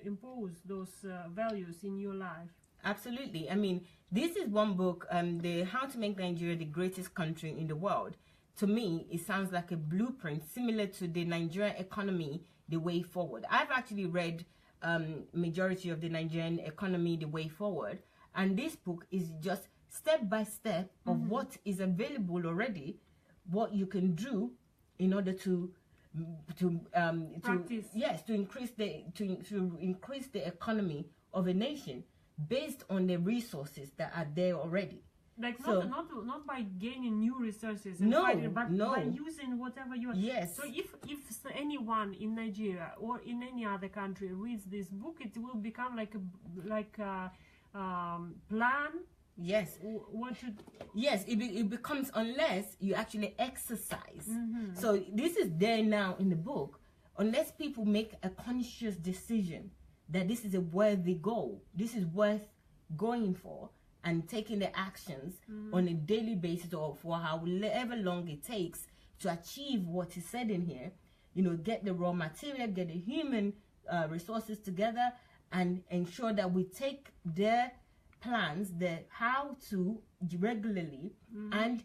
S1: impose those values in your life.
S2: Absolutely. I mean, this is one book, the How to Make Nigeria the Greatest Country in the World. To me, it sounds like a blueprint similar to the Nigerian economy, The Way Forward. I've actually read majority of the Nigerian economy, The Way Forward, and this book is just step by step of what is available already, what you can do in order to
S1: Practice.
S2: to increase the economy of a nation based on the resources that are there already.
S1: Like
S2: So-
S1: not by gaining new resources and
S2: No,
S1: finding, but
S2: no.
S1: by using whatever you.
S2: Yes.
S1: So if anyone in Nigeria or in any other country reads this book, it will become like a plan.
S2: Yes.
S1: What should
S2: Yes, it becomes unless you actually exercise. So this is there now in the book. Unless people make a conscious decision that this is a worthy goal, this is worth going for, and taking the actions on a daily basis or for however long it takes to achieve what is said in here, you know, get the raw material, get the human resources together, and ensure that we take their plans, the how to regularly and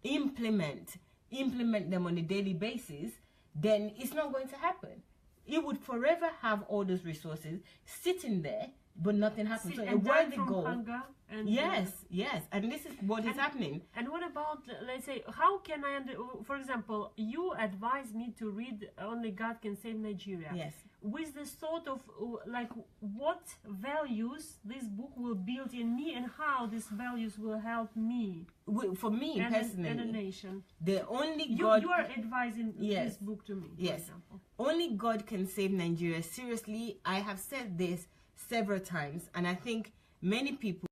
S2: implement them on a daily basis, then it's not going to happen. It would forever have all those resources sitting there, but nothing happens. So a
S1: and die
S2: worthy
S1: from
S2: goal.
S1: hunger and
S2: Yes, and this is what is happening.
S1: And what about, let's say, how can I, for example, you advise me to read Only God Can Save Nigeria.
S2: Yes.
S1: With this thought of, like, what values this book will build in me and how these values will help me
S2: For me
S1: and
S2: personally,
S1: a nation.
S2: the only
S1: You
S2: God,
S1: are advising
S2: Yes.
S1: this book to me, for
S2: Yes.
S1: example.
S2: only God can save Nigeria. Seriously, I have said this several times, and I think many people.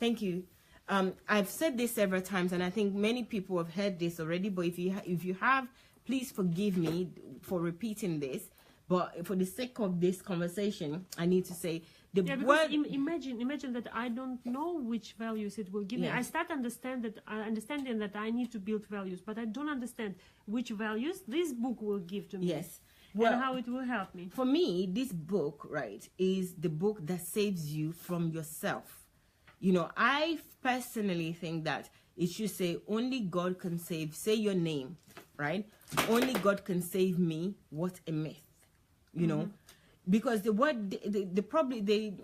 S2: Thank you. I've said this several times, and I think many people have heard this already. But if you have, please forgive me for repeating this. But for the sake of this conversation, I need to say the
S1: Yeah, because
S2: word.
S1: imagine that I don't know which values it will give me.
S2: Yes.
S1: I start understanding that I need to build values, but I don't understand which values this book will give to me.
S2: Yes.
S1: And how it will help me.
S2: For me, this book, right, is the book that saves you from yourself. You know, I personally think that it should say only God can save. Say your name, right? Only God can save me. What a myth, you know, because the word,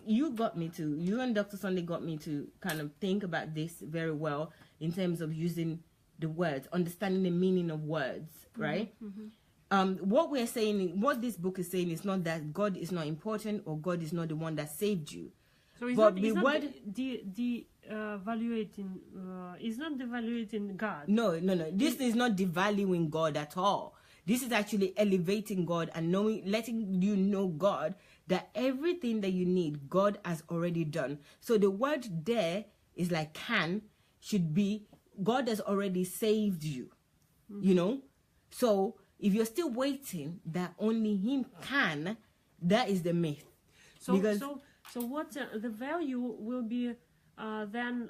S2: you and Dr. Sunday got me to kind of think about this very well in terms of using the words, understanding the meaning of words, right? What we're saying, what this book is saying, is not that God is not important or God is not the one that saved you.
S1: So it's
S2: But
S1: not,
S2: the
S1: it's
S2: word-
S1: it's not devaluating God.
S2: No. This is not devaluing God at all. This is actually elevating God and letting you know God, that everything that you need, God has already done. So the word there is like should be, God has already saved you. You know? So if you're still waiting that only Him can, that is the myth.
S1: So what the value will be then,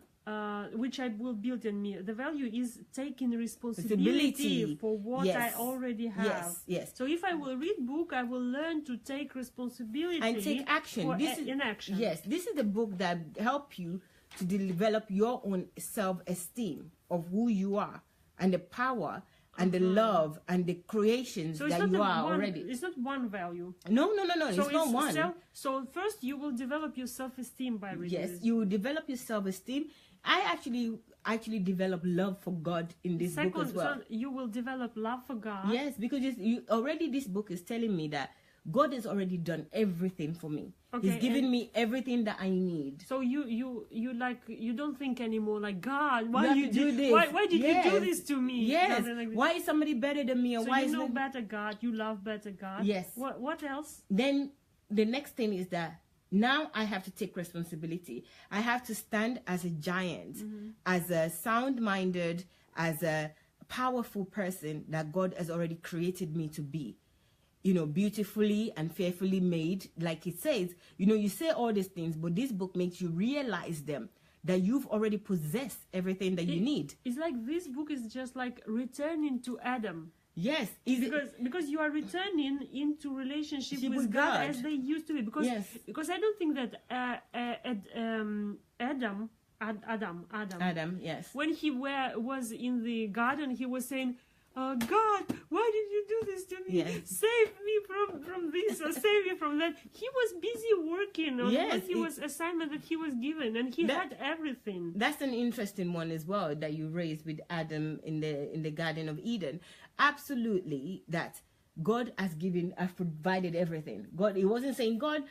S1: which I will build in me. The value is taking responsibility for what I already have.
S2: Yes.
S1: So if I will read book, I will learn to take responsibility
S2: And take action.
S1: In action.
S2: Yes, this is the book that help you to develop your own self-esteem of who you are and the power and the love and the creations that you are already.
S1: It's not one value.
S2: No. It's not one.
S1: So first you will develop your self-esteem by reading
S2: Yes,
S1: this.
S2: you will develop your self-esteem. I actually develop love for God in this book as well.
S1: So you will develop love for God.
S2: Yes, because already this book is telling me that God has already done everything for me.
S1: Okay,
S2: He's given me everything that I need.
S1: So you don't think anymore like, God, why
S2: You have to do this.
S1: Why did you do this to me?
S2: Yes.
S1: Nothing like this.
S2: Why is somebody better than me? Or
S1: So
S2: why
S1: you
S2: is
S1: know better God, you love better God.
S2: Yes.
S1: What else?
S2: Then the next thing is that now I have to take responsibility. I have to stand as a giant, as a sound-minded, as a powerful person that God has already created me to be. You know, beautifully and fearfully made, like it says. You know, you say all these things, but this book makes you realize them, that you've already possessed everything that you need.
S1: It's like this book is just like returning to Adam.
S2: Yes,
S1: because you are returning into relationship with God as they used to be. Because I don't think that Adam,
S2: yes.
S1: when he was in the garden, he was saying, God, why did you do this to me?
S2: Yes.
S1: Save me from this, or save me from that. He was busy working on what assignment that he was given, and he had everything.
S2: That's an interesting one as well that you raised with Adam in the Garden of Eden. Absolutely, that God has provided everything. God, He wasn't saying, God,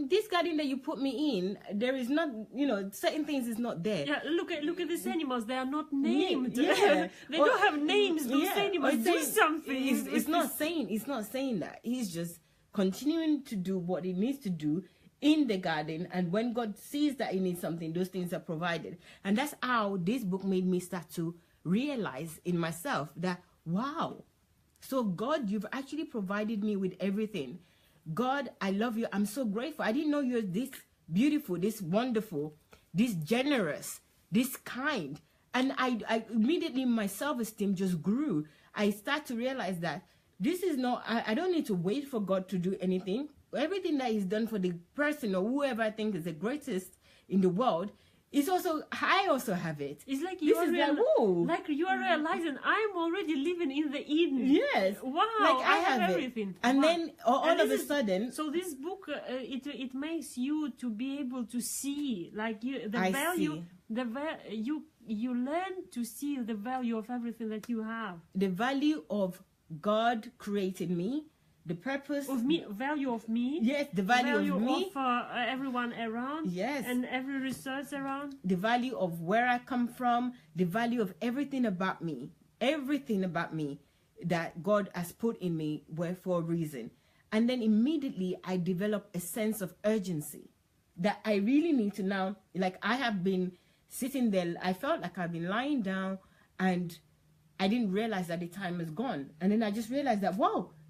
S2: this garden that you put me in, there is not, certain things is not there.
S1: Yeah, look at these animals. They are not named.
S2: Yeah.
S1: They don't have names. Those animals do something.
S2: It's not saying that. He's just continuing to do what He needs to do in the garden, and when God sees that He needs something, those things are provided. And that's how this book made me start to realize in myself that, wow, so God, you've actually provided me with everything. God, I love you. I'm so grateful. I didn't know you're this beautiful, this wonderful, this generous, this kind. And I immediately, my self-esteem just grew. I start to realize that this is not, I don't need to wait for God to do anything. Everything that He's done for the person or whoever I think is the greatest in the world, I also have it.
S1: It's like
S2: you are
S1: realizing I'm already living in the Eden.
S2: Yes.
S1: Wow.
S2: Like I have
S1: everything.
S2: And then all of a sudden.
S1: So this book, it makes you to be able to see, like you learn to see the value of everything that you have.
S2: The value of God created me. The purpose
S1: of me, value of me.
S2: Yes, the value of me.
S1: Of everyone around.
S2: Yes,
S1: and every resource around.
S2: The value of where I come from. The value of everything about me that God has put in me for a reason. And then immediately I develop a sense of urgency that I really need to now. Like I have been sitting there. I felt like I've been lying down, and I didn't realize that the time is gone. And then I just realized that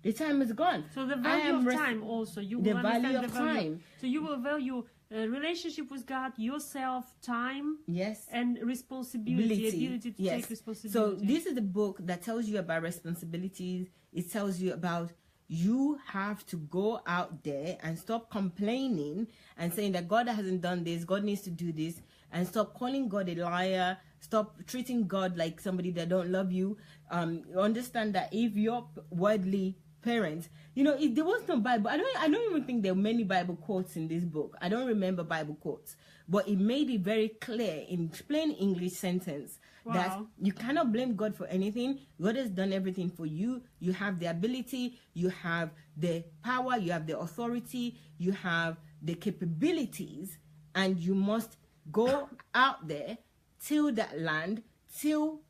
S2: the time is gone.
S1: So the value of time also. You will
S2: understand the value of time.
S1: So you will value relationship with God, yourself, time.
S2: Yes.
S1: And responsibility, ability to take responsibility.
S2: So this is the book that tells you about responsibilities. It tells you about you have to go out there and stop complaining and saying that God hasn't done this, God needs to do this, and stop calling God a liar. Stop treating God like somebody that don't love you. Understand that if your worldly parents, if there was no Bible, I don't even think there are many Bible quotes in this book. I don't remember Bible quotes, but it made it very clear in plain English sentence that
S1: Wow.
S2: you cannot blame God for anything. God has done everything for you. You have the ability, you have the power, you have the authority, you have the capabilities, and you must go out there, till that land, till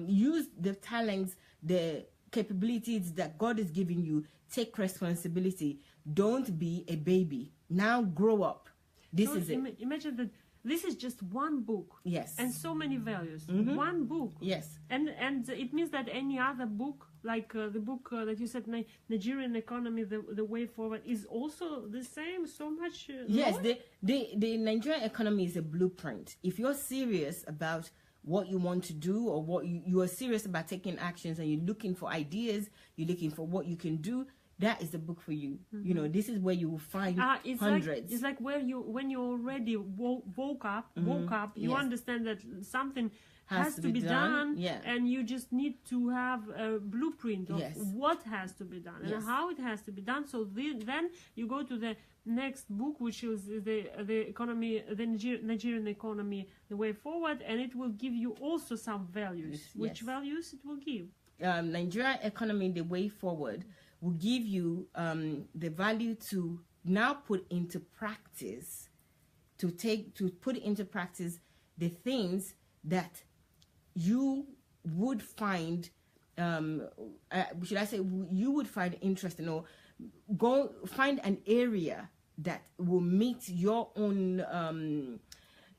S2: use the talents, the capabilities that God is giving you. Take responsibility. Don't be a baby. Now grow up. This
S1: So
S2: is it.
S1: Imagine that this is just one book.
S2: Yes.
S1: And so many values. One book.
S2: Yes.
S1: And it means that any other book, like the book that you said, Nigerian Economy, the Way Forward, is also the same. So much.
S2: Yes,
S1: knowledge?
S2: the Nigerian economy is a blueprint. If you're serious about what you want to do, or what you are serious about taking actions, and you're looking for ideas, you're looking for what you can do, that is the book for you. You know, this is where you will find
S1: It's
S2: hundreds.
S1: Like, it's like when you already woke up, you
S2: Yes.
S1: understand that something has to be done,
S2: yeah.
S1: and you just need to have a blueprint of
S2: Yes.
S1: what has to be done and
S2: Yes.
S1: how it has to be done. So then you go to the next book, which is the economy, the Nigerian economy, the way forward, and it will give you also some values.
S2: Yes.
S1: Which values it will give?
S2: Nigerian economy, the way forward, will give you the value to now put into practice, to put into practice the things that you would find, should I say, you would find interesting, or go find an area that will meet your own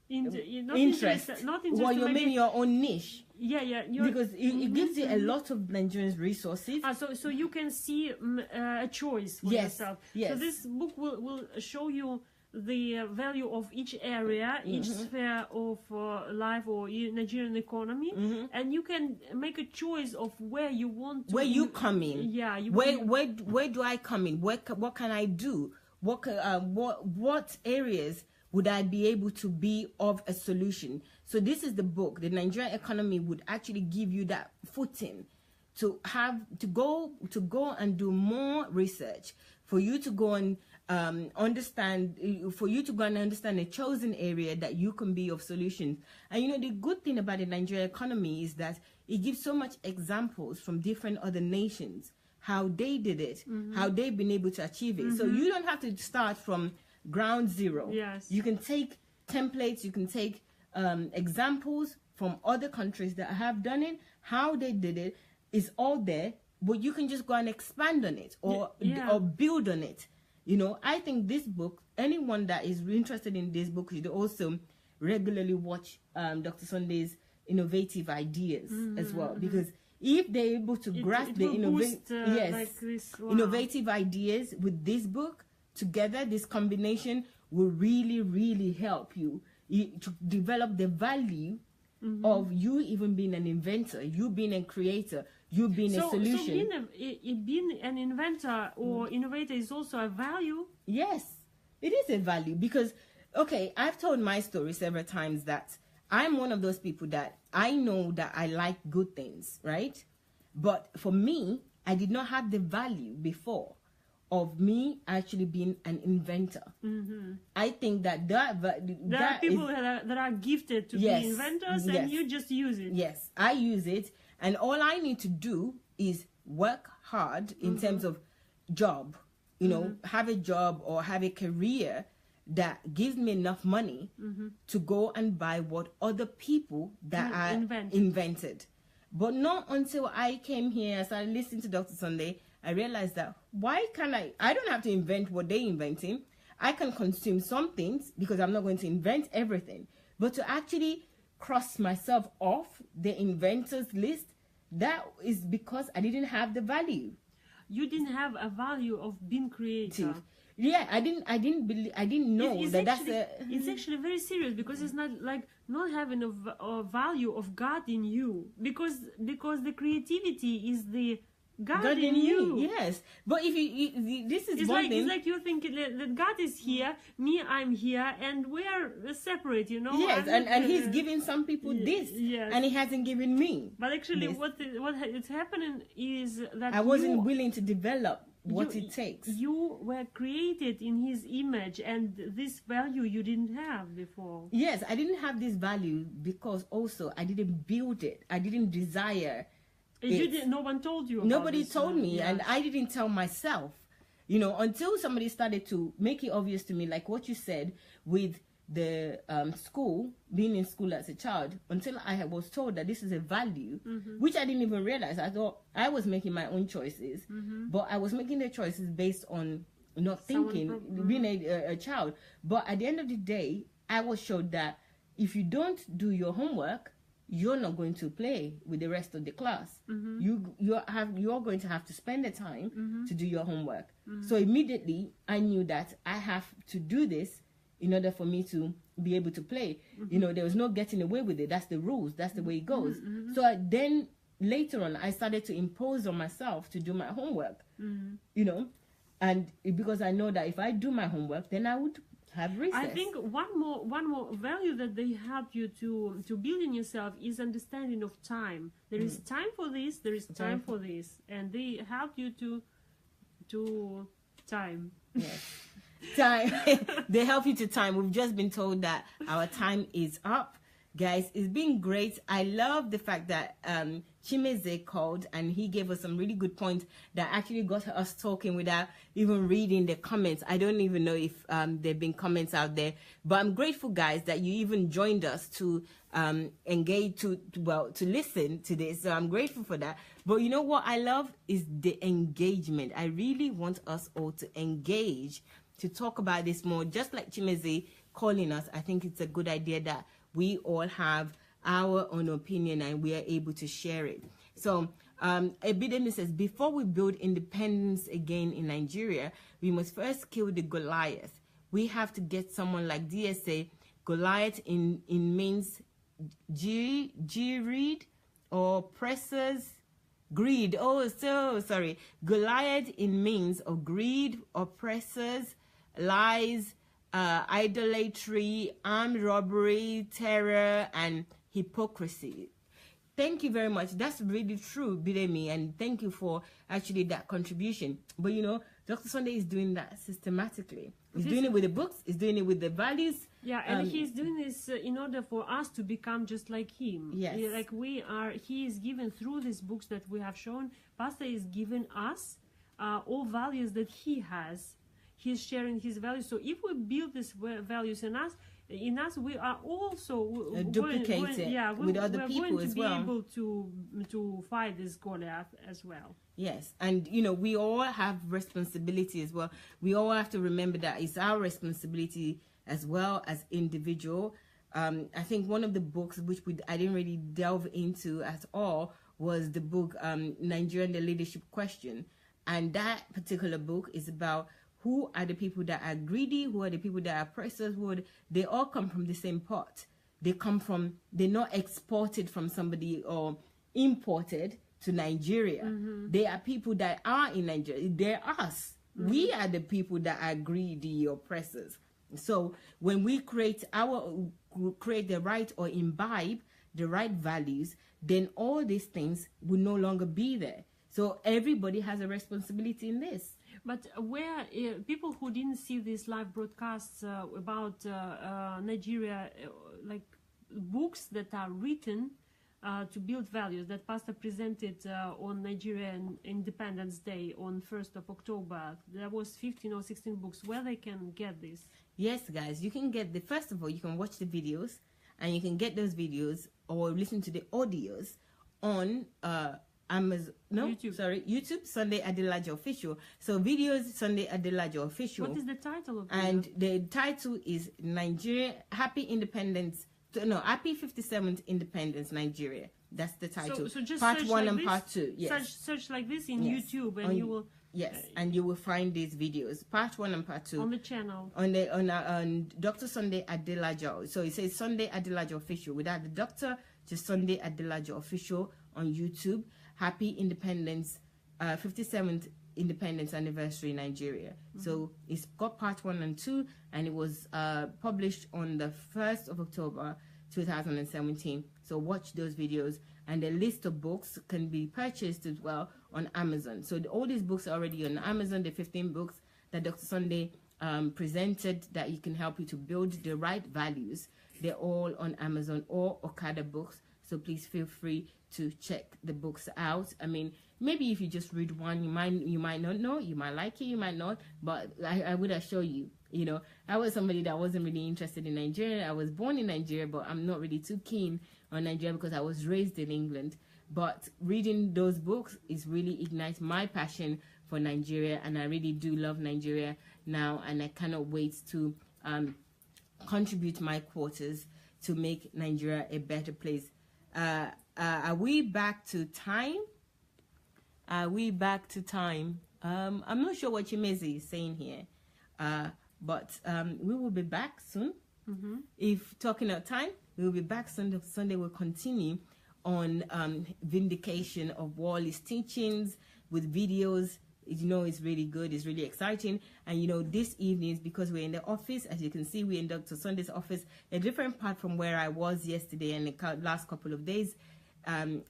S1: Not
S2: interest.
S1: not
S2: Well, you
S1: maybe-
S2: mean your own niche,
S1: yeah,
S2: because it gives you a lot of Nigerians resources.
S1: So you can see a choice for
S2: Yes,
S1: yourself.
S2: yes.
S1: So this book will show you the value of each area, each sphere of life or Nigerian economy, and you can make a choice of where you want to.
S2: Where you come in?
S1: Yeah.
S2: Where do I come in? What can I do? What areas would I be able to be of a solution? So this is the book. The Nigerian economy would actually give you that footing to go and do more research, for you to go and understand a chosen area that you can be of solutions. And you know, the good thing about the Nigerian economy is that it gives so much examples from different other nations, how they did it, how they've been able to achieve it. So you don't have to start from ground zero.
S1: Yes.
S2: You can take templates, you can take examples from other countries that have done it, how they did it is all there, but you can just go and expand on it, or build on it. You know, I think this book, anyone that is interested in this book should also regularly watch Dr. Sunday's innovative ideas as well, because if they're able to grasp the innovative ideas with this book together, this combination will really, really help you to develop the value of you even being an inventor, you being a creator, you being a solution.
S1: So being an inventor or innovator is also a value.
S2: Yes, it is a value, because, okay, I've told my story several times that I'm one of those people that I know that I like good things, right? But for me, I did not have the value before of me actually being an inventor. I think that
S1: There are people that are gifted to be inventors, and you just use it.
S2: Yes, I use it, and all I need to do is work hard in terms of job, you know, have a job or have a career that gives me enough money to go and buy what other people that are invented. But not until I came here, I started listening to Dr. Sunday, I realized that why can't I don't have to invent what they're inventing. I can consume some things, because I'm not going to invent everything. But to actually cross myself off the inventors list, that is because I didn't have the value.
S1: You didn't have a value of being creative.
S2: Yeah, I didn't know
S1: it's actually very serious, because it's not like not having a value of God in you, because the creativity is the God in you.
S2: Yes, but if you this is
S1: it's
S2: one
S1: like
S2: thing.
S1: It's like you think that God is here, me I'm here, and we are separate. You know.
S2: Yes, and He's giving some people this, and He hasn't given me.
S1: But actually, what is happening is that
S2: I wasn't willing to develop what it takes.
S1: You were created in his image, and this value you didn't have before.
S2: Yes, I didn't have this value because also I didn't build it. I didn't desire it.
S1: No one told you about
S2: Nobody
S1: this,
S2: told me,
S1: yeah.
S2: and I didn't tell myself. You know, until somebody started to make it obvious to me, like what you said with the school, being in school as a child, until I was told that this is a value, which I didn't even realize. I thought I was making my own choices, but I was making the choices based on not thinking, being a child. But at the end of the day, I was showed that if you don't do your homework, you're not going to play with the rest of the class. You're going to have to spend the time to do your homework. So immediately I knew that I have to do this in order for me to be able to play. You know, there was no getting away with it. That's the rules. That's the way it goes. So then later on, I started to impose on myself to do my homework. You know, and because I know that if I do my homework, then I would have recess.
S1: I think one more value that they help you to build in yourself is understanding of time. There is time for this, there is time for this, and they help you to time.
S2: Yes. Time. They help you to time. We've just been told that our time is up. Guys, it's been great. I love the fact that Chimeze called and he gave us some really good points that actually got us talking without even reading the comments. I don't even know if there have been comments out there, but I'm grateful, guys, that you even joined us to engage, to listen to this. So I'm grateful for that. But you know what I love is the engagement. I really want us all to engage, to talk about this more. Just like Chimeze calling us, I think it's a good idea that we all have our own opinion and we are able to share it. So Ebidemi says, before we build independence again in Nigeria, we must first kill the Goliath. We have to get someone like DSA. Goliath in means greed or pressers. Greed. Oh, so sorry. Goliath in means of greed, oppressors, lies, idolatry, armed robbery, terror, and hypocrisy. Thank you very much. That's really true, Bidemi, and thank you for actually that contribution. But you know, Dr. Sunday is doing that systematically. He's doing it with the books. He's doing it with the values.
S1: Yeah, and he's doing this in order for us to become just like him.
S2: Yes.
S1: Like we are, he is given through these books that we have shown. Pastor is giving us all values that he has. He's sharing his values. So if we build these values in us, we are also
S2: duplicate it with other people as well.
S1: We're going to be able to fight this Goliath as well.
S2: Yes, and you know, we all have responsibility as well. We all have to remember that it's our responsibility as well as individual. I think one of the books which I didn't really delve into at all was the book Nigeria and the Leadership Question, and that particular book is about who are the people that are greedy, who are the people that are oppressors, they all come from the same pot. They're not exported from somebody or imported to Nigeria. They are people that are in Nigeria. They're us. We are the people that are greedy oppressors. So when we create the right or imbibe the right values, then all these things will no longer be there. So everybody has a responsibility in this.
S1: But where people who didn't see these live broadcasts about Nigeria, like books that are written to build values that Pastor presented on Nigerian Independence Day on 1st of October, there was 15 or 16 books where they can get this.
S2: Yes, guys, you can get first of all, you can watch the videos and you can get those videos or listen to the audios on YouTube, Sunday Adelaja Official. So videos, Sunday Adelaja Official.
S1: What is the title of it?
S2: And the title is Nigeria Happy 57th Independence Nigeria. That's the title.
S1: So just
S2: part 1
S1: like
S2: and
S1: this,
S2: part 2. Yes.
S1: Search like this in YouTube and you will.
S2: Yes, and you will find these videos, part 1 and part 2
S1: on the channel
S2: on Dr. Sunday Adelaja. So it says Sunday Adelaja Official without the doctor, just Sunday Adelaja Official on YouTube. Happy Independence, 57th Independence Anniversary Nigeria. So it's got part 1 and 2, and it was published on the 1st of October 2017. So watch those videos, and the list of books can be purchased as well on Amazon. So all these books are already on Amazon. The 15 books that Dr. Sunday presented that you can help you to build the right values. They're all on Amazon or Okada Books. So please feel free to check the books out. I mean, maybe if you just read one, you might not know, you might like it, you might not, but I would assure you, you know, I was somebody that wasn't really interested in Nigeria. I was born in Nigeria, but I'm not really too keen on Nigeria because I was raised in England. But reading those books is really ignites my passion for Nigeria, and I really do love Nigeria now, and I cannot wait to contribute my quarters to make Nigeria a better place. Are we back to time? Are we back to time? I'm not sure what Chimezi is saying here, but we will be back soon. If talking of time, we will be back Sunday. Sunday will continue on vindication of Wally's teachings with videos. You know, it's really good, it's really exciting. And you know, this evening is because we're in the office. As you can see, we're in Dr. Sunday's office, a different part from where I was yesterday and the last couple of days.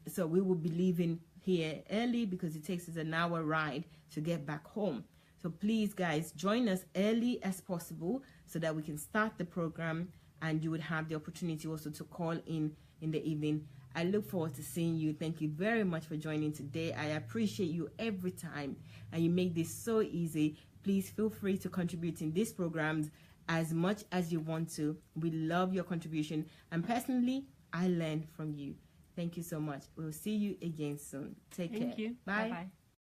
S2: So we will be leaving here early because it takes us an hour ride to get back home. So please, guys, join us early as possible so that we can start the program, and you would have the opportunity also to call in the evening. I look forward to seeing you. Thank you very much for joining today. I appreciate you every time, and you make this so easy. Please feel free to contribute in these programs as much as you want to. We love your contribution, and personally, I learn from you. Thank you so much. We'll see you again soon. Take care.
S1: Thank you.
S2: Bye.
S1: Bye-bye.